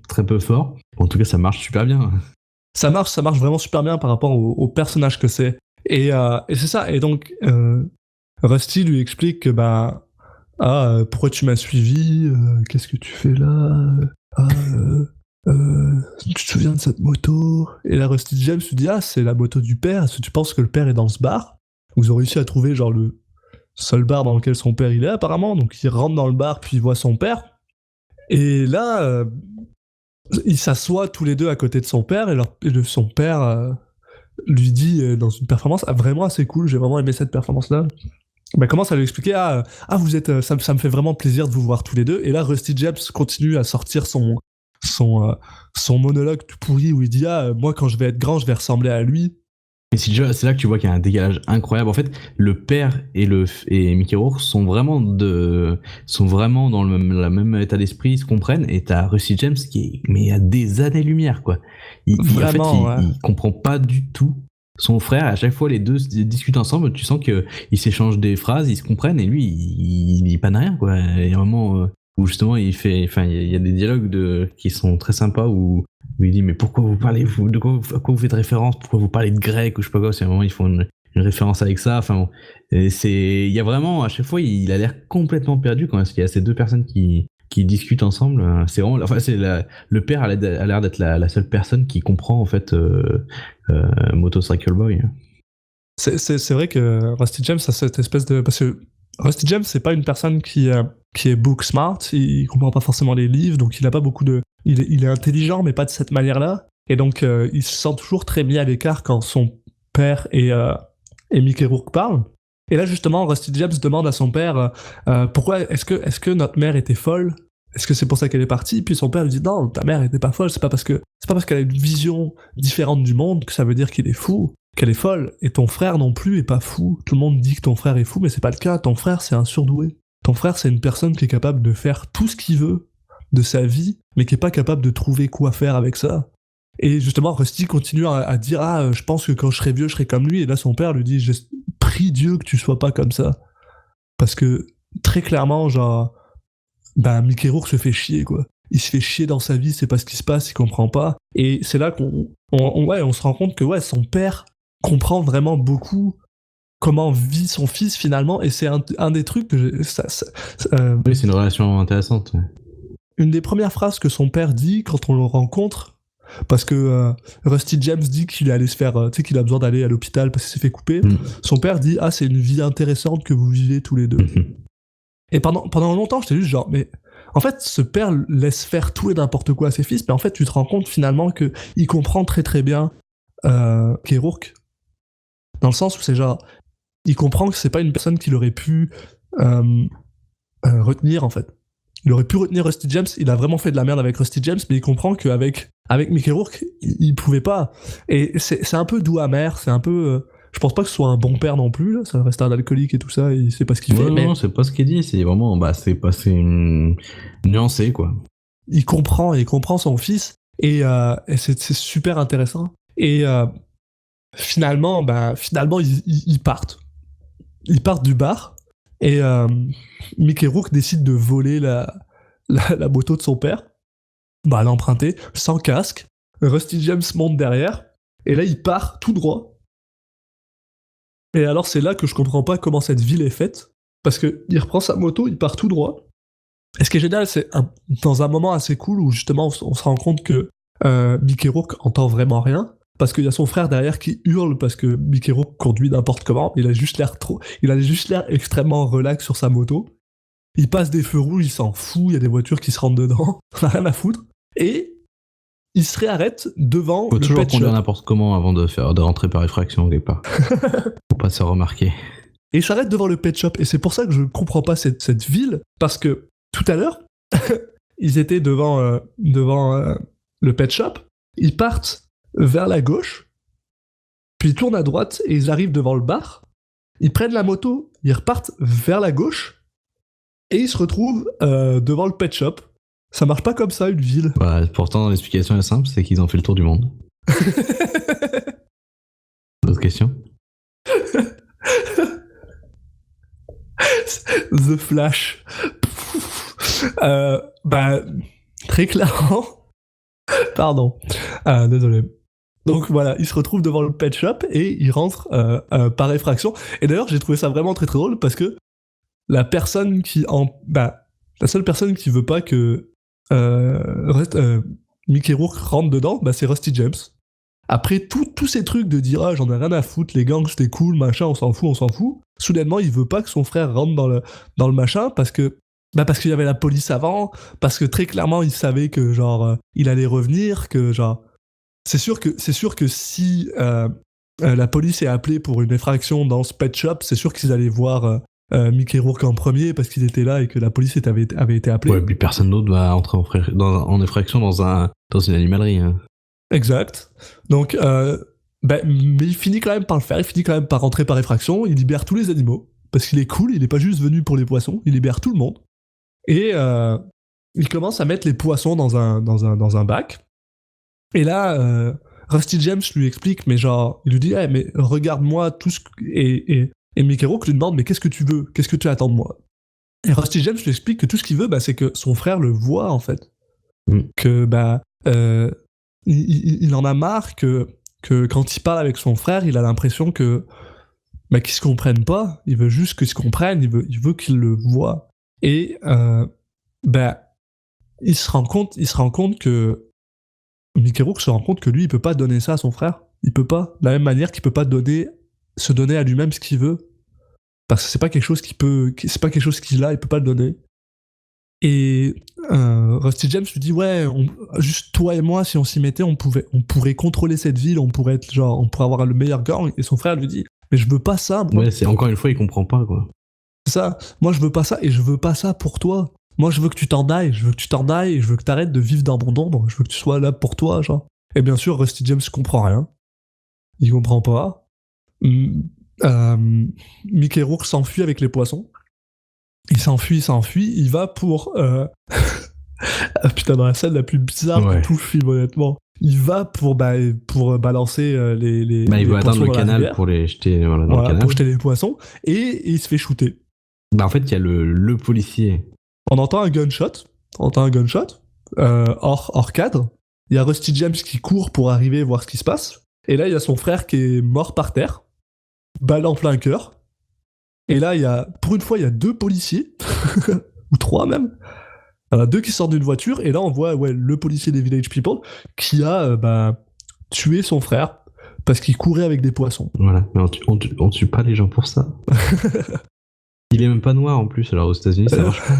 très peu fort? En tout cas, ça marche super bien. Ça marche vraiment super bien par rapport au personnage que c'est. Et c'est ça. Et donc, Rusty lui explique que pourquoi tu m'as suivi? Qu'est-ce que tu fais là? Tu te souviens de cette moto? Et là, Rusty James lui dit c'est la moto du père. Est-ce que tu penses que le père est dans ce bar? Vous avez réussi à trouver genre le seul bar dans lequel son père il est apparemment. Donc il rentre dans le bar puis il voit son père. Et là, ils s'assoient tous les deux à côté de son père et son père lui dit dans une performance vraiment assez cool. J'ai vraiment aimé cette performance-là. Commence à lui expliquer vous êtes ça me fait vraiment plaisir de vous voir tous les deux. Et là Rusty James continue à sortir son monologue tout pourri où il dit moi quand je vais être grand je vais ressembler à lui. Et c'est là que tu vois qu'il y a un décalage incroyable. En fait, le père et Mickey Rourke sont vraiment dans le même état d'esprit, ils se comprennent. Et t'as Rusty James mais à des années-lumière, quoi. Il comprend pas du tout son frère. À chaque fois, les deux discutent ensemble. Tu sens qu'ils s'échangent des phrases, ils se comprennent. Et lui, il dit pas de rien, quoi. Il y a un moment où justement, il y a des dialogues qui sont très sympas où il dit mais pourquoi vous parlez de quoi vous faites référence, pourquoi vous parlez de grec ou je sais pas quoi. C'est un moment ils font une référence avec ça. Enfin bon, il y a vraiment à chaque fois il a l'air complètement perdu quand il y a ces deux personnes qui discutent ensemble. C'est vraiment le père a l'air d'être la seule personne qui comprend en fait Motorcycle Boy. C'est vrai que Rusty James a cette espèce de... Parce que Rusty James, c'est pas une personne qui est book smart, il comprend pas forcément les livres, donc il a pas beaucoup de... Il est intelligent, mais pas de cette manière-là. Et donc, il se sent toujours très mis à l'écart quand son père et Mickey Rourke parlent. Et là, justement, Rusty James demande à son père pourquoi est-ce que notre mère était folle? Est-ce que c'est pour ça qu'elle est partie? Puis son père lui dit non, ta mère était pas folle, c'est pas parce qu'elle a une vision différente du monde que ça veut dire qu'il est fou, qu'elle est folle. Et ton frère non plus est pas fou. Tout le monde dit que ton frère est fou, mais c'est pas le cas. Ton frère, c'est un surdoué. Ton frère, c'est une personne qui est capable de faire tout ce qu'il veut de sa vie, mais qui est pas capable de trouver quoi faire avec ça. Et justement, Rusty continue à dire je pense que quand je serai vieux, je serai comme lui. Et là, son père lui dit, je prie Dieu que tu sois pas comme ça. Parce que, très clairement, genre, Mickey Rourke se fait chier, quoi. Il se fait chier dans sa vie, c'est pas ce qui se passe, il comprend pas. Et c'est là qu'on se rend compte que, son père comprend vraiment beaucoup comment vit son fils, finalement. Et c'est un des trucs que oui, c'est une relation intéressante. Une des premières phrases que son père dit quand on le rencontre, parce que Rusty James dit qu'il est allé se faire, qu'il a besoin d'aller à l'hôpital parce qu'il s'est fait couper. Son père dit c'est une vie intéressante que vous vivez tous les deux. Et pendant longtemps, j'étais juste genre, mais en fait, ce père laisse faire tout et n'importe quoi à ses fils, mais en fait, tu te rends compte finalement que il comprend très très bien Mickey Rourke, dans le sens où c'est genre, il comprend que c'est pas une personne qu'il aurait pu retenir en fait. Il aurait pu retenir Rusty James, il a vraiment fait de la merde avec Rusty James, mais il comprend qu'avec Mickey Rourke, il pouvait pas. Et c'est un peu doux amer, c'est un peu... je pense pas que ce soit un bon père non plus, là. Ça reste un alcoolique et tout ça, il sait pas ce qu'il fait. Non, c'est pas ce qu'il dit, c'est vraiment... c'est une nuancé, quoi. Il comprend son fils, et c'est super intéressant. Et finalement, ils partent. Ils partent du bar, et Mickey Rourke décide de voler la moto de son père, l'emprunter, sans casque. Rusty James monte derrière, et là il part tout droit. Et alors c'est là que je comprends pas comment cette ville est faite, parce que il reprend sa moto, il part tout droit. Et ce qui est génial, c'est dans un moment assez cool où justement on se rend compte que Mickey Rourke entend vraiment rien. Parce qu'il y a son frère derrière qui hurle parce que Mickey Rourke conduit n'importe comment. Il a juste l'air extrêmement relax sur sa moto. Il passe des feux rouges, il s'en fout, il y a des voitures qui se rentrent dedans, on n'a rien à foutre. Et il se réarrête devant Faut le toujours pet conduire shop. n'importe comment avant de rentrer par effraction quelque part. Faut pas se remarquer. Et il s'arrête devant le pet shop. Et c'est pour ça que je ne comprends pas cette ville. Parce que tout à l'heure, ils étaient devant le pet shop. Ils partent vers la gauche. Puis ils tournent à droite et ils arrivent devant le bar. Ils prennent la moto. Ils repartent vers la gauche. Et ils se retrouvent devant le pet shop. Ça marche pas comme ça, une ville. Bah, pourtant, l'explication est simple, c'est qu'ils ont fait le tour du monde. D'autres questions? The Flash. Bah, très clairement. Pardon. Désolé. Donc voilà, il se retrouve devant le pet shop et il rentre par effraction. Et d'ailleurs, j'ai trouvé ça vraiment très très drôle parce que la seule personne qui veut pas que Mickey Rourke rentre dedans, bah c'est Rusty James. Après tous ces trucs de dire j'en ai rien à foutre, les gangs c'était cool, machin, on s'en fout. Soudainement, il veut pas que son frère rentre dans le machin parce qu'il y avait la police avant, parce que très clairement il savait que genre il allait revenir, que genre c'est sûr que si la police est appelée pour une effraction dans ce pet shop, c'est sûr qu'ils allaient voir Mickey Rourke en premier parce qu'il était là et que la police avait été appelée. Ouais, puis personne d'autre va entrer en effraction dans une animalerie. Hein. Exact. Donc, mais il finit quand même par le faire, il finit quand même par rentrer par effraction, il libère tous les animaux, parce qu'il est cool, il est pas juste venu pour les poissons, il libère tout le monde. Et il commence à mettre les poissons dans un bac. Et là, Rusty James lui explique, mais genre, il lui dit, mais regarde-moi tout ce que... Et Mickey Rourke lui demande, mais qu'est-ce que tu veux? Qu'est-ce que tu attends de moi? Et Rusty James lui explique que tout ce qu'il veut, c'est que son frère le voit, en fait. Que, il en a marre que quand il parle avec son frère, il a l'impression que qu'ils se comprennent pas. Il veut juste qu'ils se comprennent, il veut qu'ils le voient. Et il se rend compte que Mickey Rourke se rend compte que lui, il peut pas donner ça à son frère. Il peut pas. De la même manière qu'il peut pas se donner à lui-même ce qu'il veut. Parce que c'est pas quelque chose c'est pas quelque chose qu'il a, il peut pas le donner. Et Rusty James lui dit juste toi et moi, si on s'y mettait, on pourrait contrôler cette ville, on pourrait avoir le meilleur gang. Et son frère lui dit mais je veux pas ça. Moi. Ouais, c'est encore une fois, il comprend pas quoi. C'est ça. Moi je veux pas ça et je veux pas ça pour toi. Moi je veux que tu t'en ailles, et je veux que t'arrêtes de vivre dans mon ombre. Je veux que tu sois là pour toi, genre. Et bien sûr, Rusty James comprend rien. Il comprend pas. Mickey Rourke s'enfuit avec les poissons. Il s'enfuit, il va pour... Putain, dans la scène la plus bizarre de tout le film, honnêtement. Il va pour balancer les il veut atteindre le canal pour les jeter dans le canal. Pour jeter les poissons, et il se fait shooter. En fait, il y a le policier. On entend un gunshot, hors cadre. Il y a Rusty James qui court pour arriver voir ce qui se passe. Et là, il y a son frère qui est mort par terre, balle en plein cœur. Et là, pour une fois, il y a 2 policiers, ou 3 même. Il y en a 2 qui sortent d'une voiture, et là, on voit le policier des Village People qui a tué son frère parce qu'il courait avec des poissons. Voilà, mais on tue pas les gens pour ça. Il est même pas noir en plus, alors aux États-Unis, ça marche pas.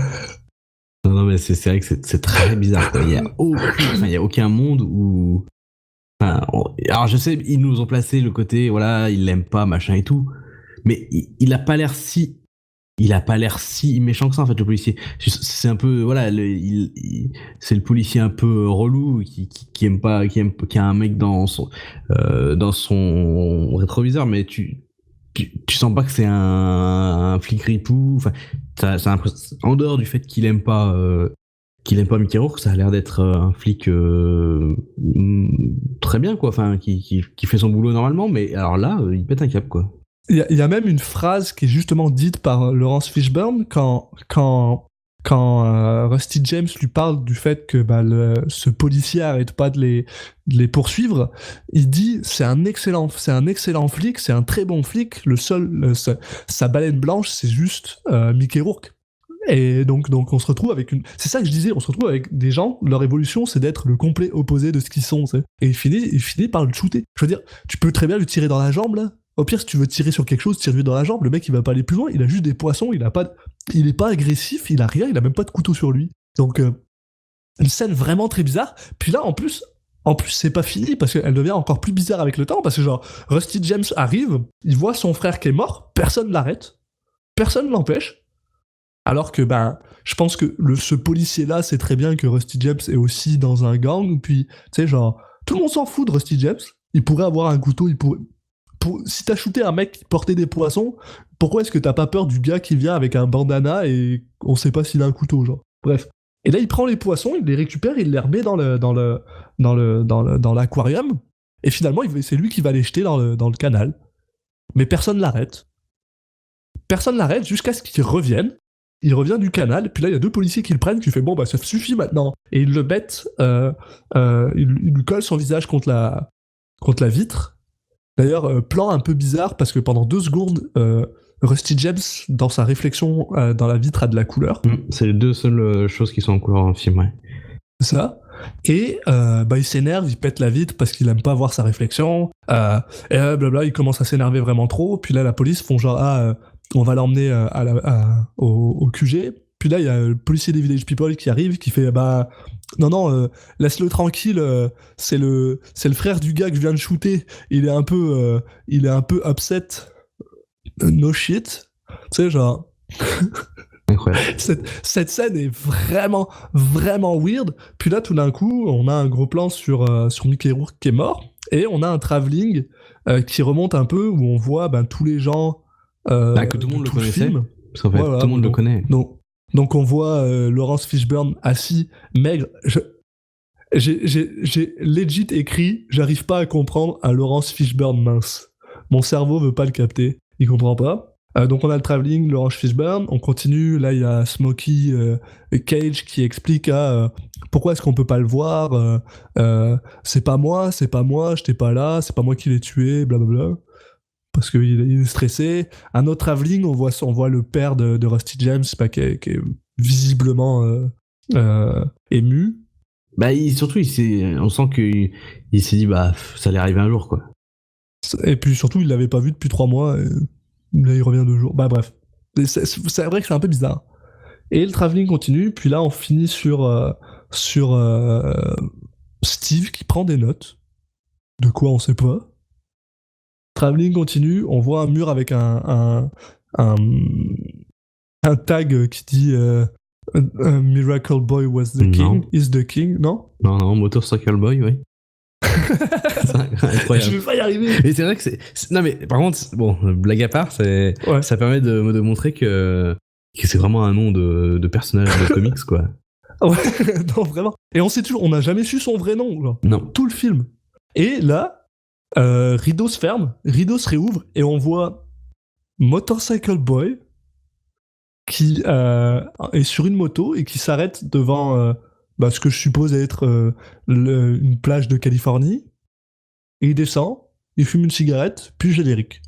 Non, mais c'est vrai que c'est très bizarre. Quoi. Il y a aucun monde où... alors je sais, ils nous ont placé le côté, ils l'aiment pas, machin et tout. Mais il a pas l'air si méchant que ça en fait, le policier. C'est un peu c'est le policier un peu relou qui aime pas, qui a un mec dans son rétroviseur, mais tu sens pas que c'est un flic ripou. Enfin, c'est en dehors du fait qu'il aime pas Mickey Rourke, ça a l'air d'être un flic très bien quoi. Enfin, qui fait son boulot normalement, mais alors là, il pète un câble quoi. Il y a même une phrase qui est justement dite par Laurence Fishburne quand Rusty James lui parle du fait que ce policier arrête pas de les poursuivre. Il dit c'est un excellent flic, c'est un très bon flic. Sa baleine blanche, c'est juste Mickey Rourke. Et donc on se retrouve avec une... C'est ça que je disais, on se retrouve avec des gens, leur évolution, c'est d'être le complet opposé de ce qu'ils sont, tu sais. Et il finit par le shooter. Je veux dire, tu peux très bien lui tirer dans la jambe, là. Au pire, si tu veux tirer sur quelque chose, tire-lui dans la jambe. Le mec, il va pas aller plus loin, il a juste des poissons, il est pas agressif, il a rien, il a même pas de couteau sur lui. Donc, une scène vraiment très bizarre. Puis là, en plus, c'est pas fini, parce qu'elle devient encore plus bizarre avec le temps, parce que genre, Rusty James arrive, il voit son frère qui est mort, personne l'arrête, personne l'empêche. Alors que, je pense que ce policier-là sait très bien que Rusty James est aussi dans un gang, puis, tu sais, genre, tout le monde s'en fout de Rusty James, il pourrait avoir un couteau, si t'as shooté un mec qui portait des poissons, pourquoi est-ce que t'as pas peur du gars qui vient avec un bandana et on sait pas s'il a un couteau, genre. Bref. Et là, il prend les poissons, il les récupère, il les remet dans l'aquarium, et finalement, c'est lui qui va les jeter dans le canal. Mais personne l'arrête. Personne l'arrête jusqu'à ce qu'il revienne. Il revient du canal, puis là, il y a 2 policiers qui le prennent, qui fait bon, ça suffit maintenant. Et ils le mettent, ils lui collent son visage contre la vitre. D'ailleurs, plan un peu bizarre, parce que pendant 2 secondes, Rusty James, dans sa réflexion dans la vitre, a de la couleur. C'est les 2 seules choses qui sont en couleur dans le film, ouais. C'est ça. Et il s'énerve, il pète la vitre parce qu'il aime pas voir sa réflexion. Et blabla, il commence à s'énerver vraiment trop. Puis là, la police font genre, on va l'emmener au QG. Puis là, il y a le policier des Village People qui arrive, qui fait non, laisse-le tranquille. C'est le frère du gars que je viens de shooter. Il est un peu upset. No shit. Tu sais, genre. Incroyable. Cette scène est vraiment, vraiment weird. Puis là, tout d'un coup, on a un gros plan sur Mickey Rourke qui est mort. Et on a un travelling qui remonte un peu, où on voit tous les gens. Que tout le monde le connaissait. Parce qu'en fait, tout le monde le connaît. Donc on voit Laurence Fishburne assis, maigre. J'ai legit écrit, j'arrive pas à comprendre un Laurence Fishburne mince. Mon cerveau veut pas le capter, il comprend pas. Donc on a le travelling, Laurence Fishburne, on continue, là il y a Smokey Cage qui explique pourquoi est-ce qu'on peut pas le voir, c'est pas moi, j'étais pas là, c'est pas moi qui l'ai tué, blablabla. Parce qu'il est stressé. Un autre travelling, on voit le père de Rusty James qui est visiblement ému. Surtout, on sent qu'il s'est dit, ça allait arriver un jour, quoi. Et puis surtout, il l'avait pas vu depuis 3 mois. Et là, il revient 2 jours. Bref. C'est vrai que c'est un peu bizarre. Et le travelling continue. Puis là, on finit sur Steve qui prend des notes. De quoi, on sait pas. Travelling continue, on voit un mur avec un tag qui dit Miracle Boy was the king, is the king, non? Non, Motorcycle Boy, oui. C'est incroyable. Je vais pas y arriver. Et c'est vrai que non mais par contre, bon, blague à part, ça permet de montrer que c'est vraiment un nom de personnage de comics, quoi. Ouais, non, vraiment. Et on n'a jamais su son vrai nom, genre. Non. Tout le film. Et là, rideau se ferme, rideau se réouvre, et on voit Motorcycle Boy qui est sur une moto et qui s'arrête devant ce que je suppose être une plage de Californie, et il descend, il fume une cigarette, puis générique.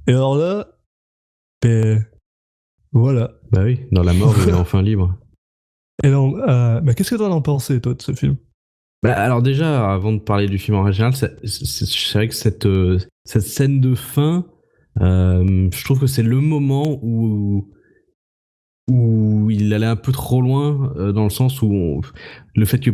Et alors là, voilà. Bah oui, dans la mort, il est enfin libre. Et donc, qu'est-ce que t'en as pensé, toi, de ce film? Alors déjà, avant de parler du film en général, c'est vrai que cette scène de fin, je trouve que c'est le moment où il allait un peu trop loin, dans le sens où le fait que,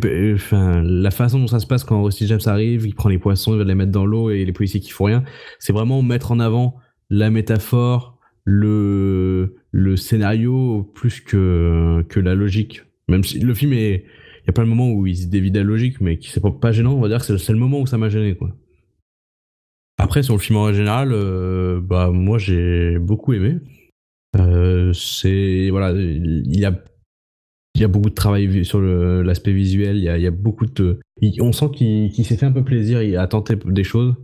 la façon dont ça se passe quand Rusty James arrive, il prend les poissons, il va les mettre dans l'eau et les policiers qui font rien, c'est vraiment mettre en avant la métaphore, le scénario plus que la logique. Même si le film il y a plein de moments où il se dévie de la logique, mais qui c'est pas gênant, on va dire que c'est le moment où ça m'a gêné, quoi. Après, sur le film en général, moi j'ai beaucoup aimé. Il y a beaucoup de travail sur l'aspect visuel, il y a beaucoup de... On sent qu'il s'est fait un peu plaisir, il a tenté des choses.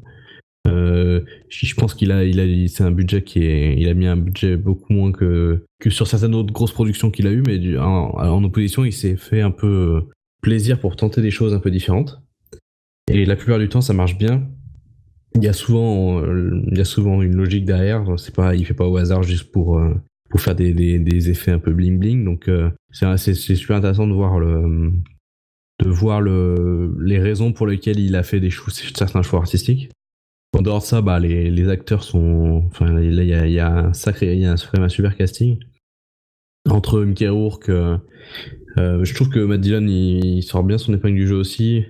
Je pense c'est un budget il a mis un budget beaucoup moins que sur certaines autres grosses productions qu'il a eues, mais en opposition, il s'est fait un peu plaisir pour tenter des choses un peu différentes. Et la plupart du temps, ça marche bien. Il y a souvent une logique derrière. Il fait pas au hasard juste pour pour faire des effets un peu bling bling. Donc c'est super intéressant de voir les raisons pour lesquelles il a fait certains choix artistiques. En dehors de ça, bah, les acteurs sont, enfin là il y a un super casting entre Mickey Rourke. Je trouve que Matt Dillon il sort bien son épingle du jeu aussi.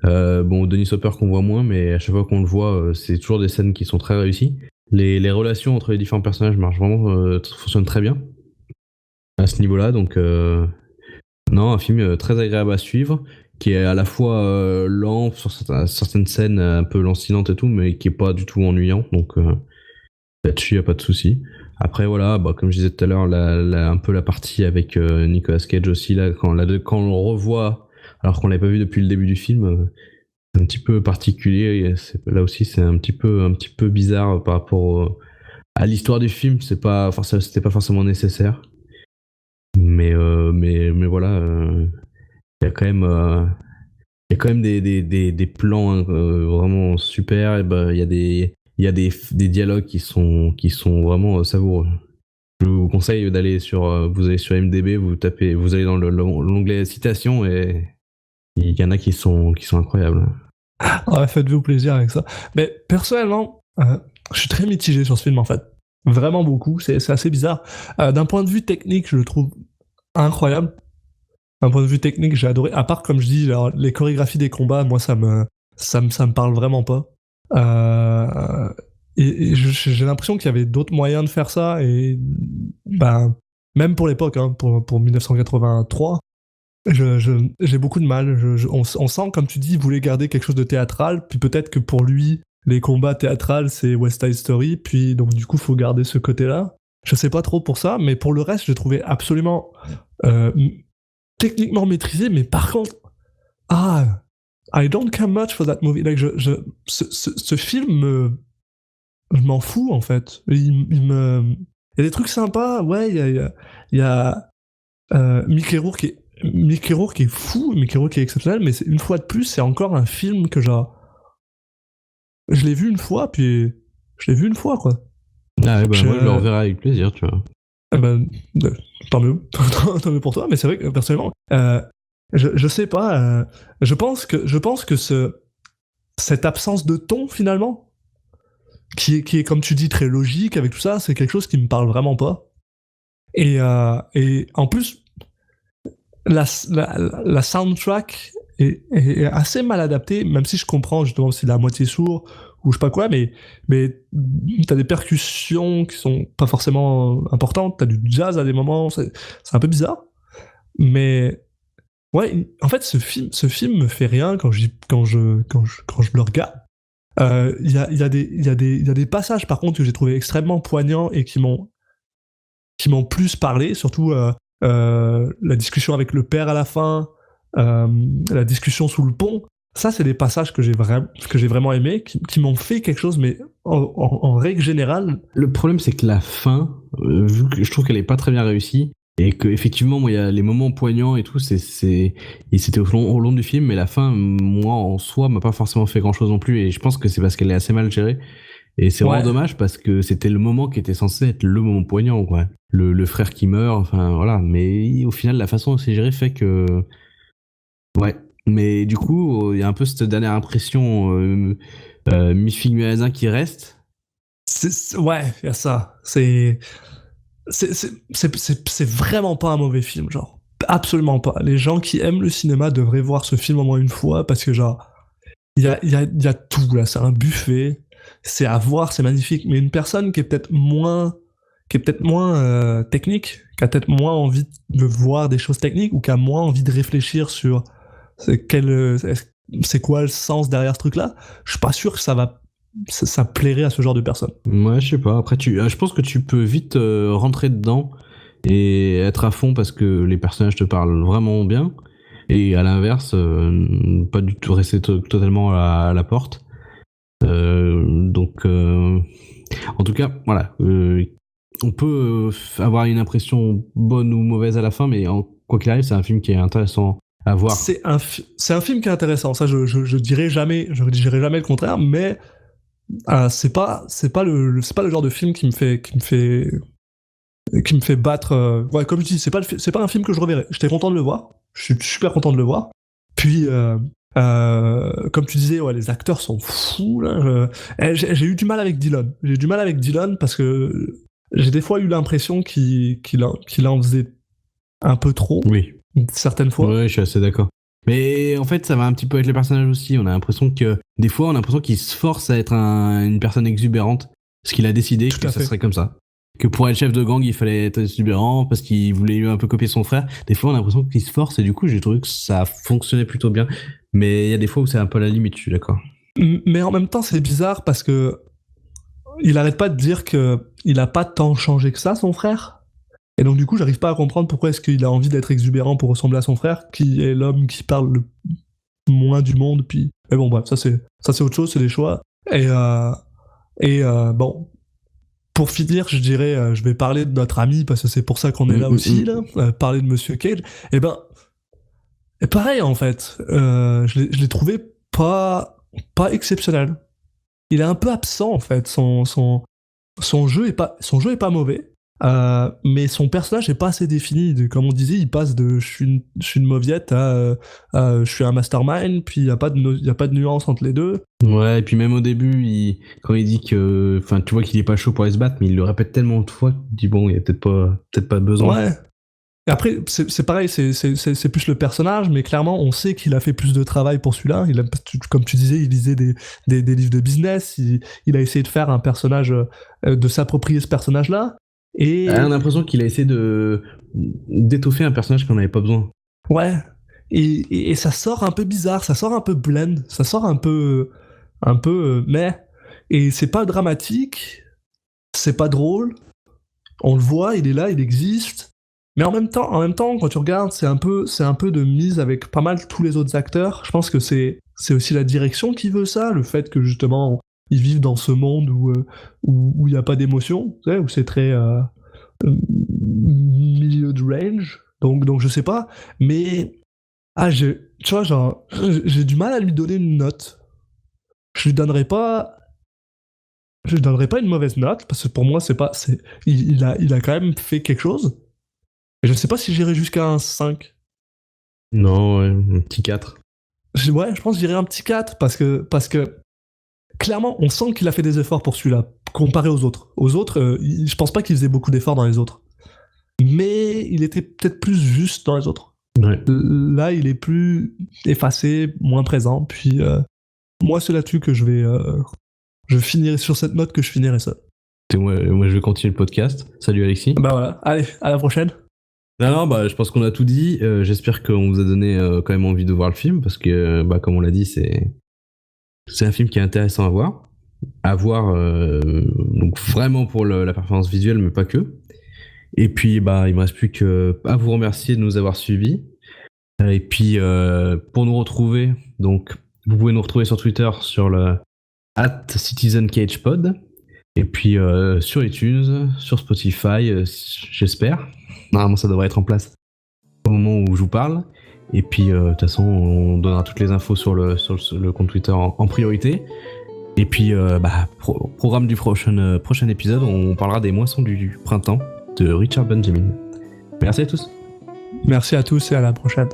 Bon, Dennis Hopper qu'on voit moins, mais à chaque fois qu'on le voit, c'est toujours des scènes qui sont très réussies. Les relations entre les différents personnages marchent vraiment, fonctionnent très bien à ce niveau-là. Donc, non, un film très agréable à suivre, qui est à la fois lent sur certaines scènes un peu lancinantes et tout, mais qui est pas du tout ennuyant. Donc, là-dessus, y a pas de souci. Après, voilà, bah, comme je disais tout à l'heure, un peu la partie avec Nicolas Cage aussi, là, quand on le revoit, alors qu'on l'avait pas vu depuis le début du film, c'est un petit peu particulier. Là aussi, c'est un petit peu bizarre par rapport à l'histoire du film. C'était pas forcément nécessaire. Mais voilà, il y a quand même des plans hein, vraiment super. Et bah, il y a des dialogues qui sont vraiment savoureux. Je vous conseille d'aller vous allez sur IMDb, vous allez dans l'onglet citation et il y en a qui sont incroyables. Ouais, faites-vous plaisir avec ça. Mais personnellement, je suis très mitigé sur ce film en fait. Vraiment beaucoup, c'est assez bizarre. D'un point de vue technique, je le trouve incroyable. D'un point de vue technique, j'ai adoré. À part, comme je dis, alors, les chorégraphies des combats, moi, ça me parle vraiment pas. Et j'ai l'impression qu'il y avait d'autres moyens de faire ça. Et ben, même pour l'époque, hein, pour 1983, j'ai beaucoup de mal. On sent, comme tu dis, il voulait garder quelque chose de théâtral. Puis peut-être que pour lui, les combats théâtrales, c'est West Side Story. Puis donc, du coup, faut garder ce côté-là. Je sais pas trop pour ça, mais pour le reste, j'ai trouvé absolument techniquement maîtrisé. Mais par contre, I don't care much for that movie. Like, ce film, je m'en fous en fait. Il y a des trucs sympas. Ouais, il y a Mickey Rourke qui est fou, Mickey Rourke qui est exceptionnel, mais une fois de plus, c'est encore un film que genre, je l'ai vu une fois, puis je l'ai vu une fois quoi. Ah ouais, bah moi je le reverrai avec plaisir, tu vois. Tant mieux, tant mieux pour toi, mais c'est vrai que personnellement, je sais pas, je pense que cette absence de ton finalement, qui est comme tu dis très logique avec tout ça, c'est quelque chose qui me parle vraiment pas. Et en plus, la soundtrack est assez mal adaptée, même si je comprends justement si c'est la moitié sourd ou je sais pas quoi, mais t'as des percussions qui sont pas forcément importantes, t'as du jazz à des moments, c'est un peu bizarre. Mais ouais, en fait, ce film me fait rien quand je le regarde. Il y a des passages par contre que j'ai trouvé extrêmement poignants et qui m'ont plus parlé, surtout la discussion avec le père à la fin, la discussion sous le pont. Ça, c'est des passages que j'ai vraiment aimés, qui m'ont fait quelque chose, mais en règle générale. Le problème, c'est que la fin, vu que je trouve qu'elle est pas très bien réussie, et que effectivement, moi, il y a les moments poignants et tout, c'était au long du film, mais la fin, moi, en soi, m'a pas forcément fait grand-chose non plus, et je pense que c'est parce qu'elle est assez mal gérée. Et c'est vraiment dommage parce que c'était le moment qui était censé être le moment poignant, quoi. Le frère qui meurt, enfin voilà. Mais au final, la façon dont c'est géré fait que. Ouais. Mais du coup, il y a un peu cette dernière impression mi-figue mi-raisin qui reste. Ouais, il y a ça. C'est vraiment pas un mauvais film, genre. Absolument pas. Les gens qui aiment le cinéma devraient voir ce film au moins une fois parce que, genre, il y a tout là. C'est un buffet. C'est à voir, c'est magnifique. Mais une personne qui est peut-être moins technique, qui a peut-être moins envie de voir des choses techniques ou qui a moins envie de réfléchir sur c'est quoi le sens derrière ce truc-là, je suis pas sûr que ça plairait à ce genre de personnes. Ouais, je sais pas. Après, je pense que tu peux vite rentrer dedans et être à fond parce que les personnages te parlent vraiment bien. Et à l'inverse, pas du tout rester totalement à la porte. Donc, en tout cas, voilà. On peut avoir une impression bonne ou mauvaise à la fin, mais quoi qu'il arrive, c'est un film qui est intéressant à voir. C'est un film qui est intéressant. Ça, je dirais jamais le contraire, mais c'est pas le genre de film qui me fait qui me fait battre. Ouais, comme je dis, c'est pas un film que je reverrai. J'étais content de le voir. Je suis super content de le voir. Puis, comme tu disais, ouais, les acteurs sont fous. Là. J'ai eu du mal avec Dylan. J'ai eu du mal avec Dylan parce que j'ai des fois eu l'impression qu'il en faisait un peu trop. Oui. Certaines fois. Ouais, je suis assez d'accord. Mais en fait, ça va un petit peu avec les personnages aussi. On a l'impression que, des fois, on a l'impression qu'il se force à être une personne exubérante. Parce qu'il a décidé Tout que à ça fait. serait comme ça. Que pour être chef de gang, il fallait être exubérant parce qu'il voulait un peu copier son frère. Des fois, on a l'impression qu'il se force et du coup, j'ai trouvé que ça fonctionnait plutôt bien. Mais il y a des fois où c'est un peu à la limite, je suis d'accord. Mais en même temps, c'est bizarre parce que il arrête pas de dire que il a pas tant changé que ça, son frère. Et donc, du coup, j'arrive pas à comprendre pourquoi est-ce qu'il a envie d'être exubérant pour ressembler à son frère, qui est l'homme qui parle le moins du monde. Puis, mais bon, bref, ça c'est autre chose, c'est des choix. Et bon, pour finir, je dirais, je vais parler de notre ami parce que c'est pour ça qu'on est là aussi, là, parler de Monsieur Cage. Et ben, et pareil en fait, je l'ai trouvé pas exceptionnel. Il est un peu absent en fait. Son jeu est pas mauvais. Mais son personnage est pas assez défini. Comme on disait, il passe de je suis une mauviette à je suis un mastermind, puis il y a pas de nuance entre les deux. Ouais, et puis même au début, quand il dit que, enfin, tu vois qu'il est pas chaud pour aller se battre, mais il le répète tellement de fois qu'il dit bon, il y a peut-être pas besoin. Ouais. Et après, c'est pareil, c'est plus le personnage, mais clairement, on sait qu'il a fait plus de travail pour celui-là. Comme tu disais, il lisait des livres de business. Il a essayé de faire un personnage, de s'approprier ce personnage-là. Et On a l'impression qu'il a essayé d'étoffer un personnage qu'on n'avait pas besoin. ouais, et ça sort un peu bizarre, ça sort un peu blend, ça sort un peu mais, et c'est pas dramatique, c'est pas drôle, on le voit, il est là, il existe, mais en même temps, quand tu regardes, c'est un peu de mise avec pas mal tous les autres acteurs. Je pense que c'est aussi la direction qui veut ça, le fait que justement ils vivent dans ce monde où il y a pas d'émotion, tu sais, où c'est très milieu de range, donc je sais pas, mais tu vois, genre, j'ai du mal à lui donner une note. Je lui donnerai pas une mauvaise note parce que pour moi il a quand même fait quelque chose. Et je sais pas si j'irai jusqu'à un 5. Non, ouais, un petit 4. Ouais, je pense que j'irai un petit 4 parce que clairement, on sent qu'il a fait des efforts pour celui-là, comparé aux autres. Aux autres, je pense pas qu'il faisait beaucoup d'efforts dans les autres. Mais il était peut-être plus juste dans les autres. Ouais. Là, il est plus effacé, moins présent. Puis, moi, c'est là-dessus que je finirai sur cette note que je finirai ça. Moi, je vais continuer le podcast. Salut Alexis. Bah voilà, allez, à la prochaine. Non, bah, je pense qu'on a tout dit. J'espère qu'on vous a donné quand même envie de voir le film parce que, bah, comme on l'a dit, c'est un film qui est intéressant à voir. Donc vraiment pour la performance visuelle, mais pas que. Et puis, bah, il me reste plus que à vous remercier de nous avoir suivis. Et puis, pour nous retrouver, donc, vous pouvez nous retrouver sur Twitter sur le @CitizenCagePod. Et puis, sur iTunes, sur Spotify, j'espère. Normalement, ça devrait être en place au moment où je vous parle. Et puis, de toute façon, on donnera toutes les infos sur le compte Twitter en priorité. Et puis, programme du prochain épisode, on parlera des moissons du printemps de Richard Benjamin. Merci à tous. Merci à tous et à la prochaine.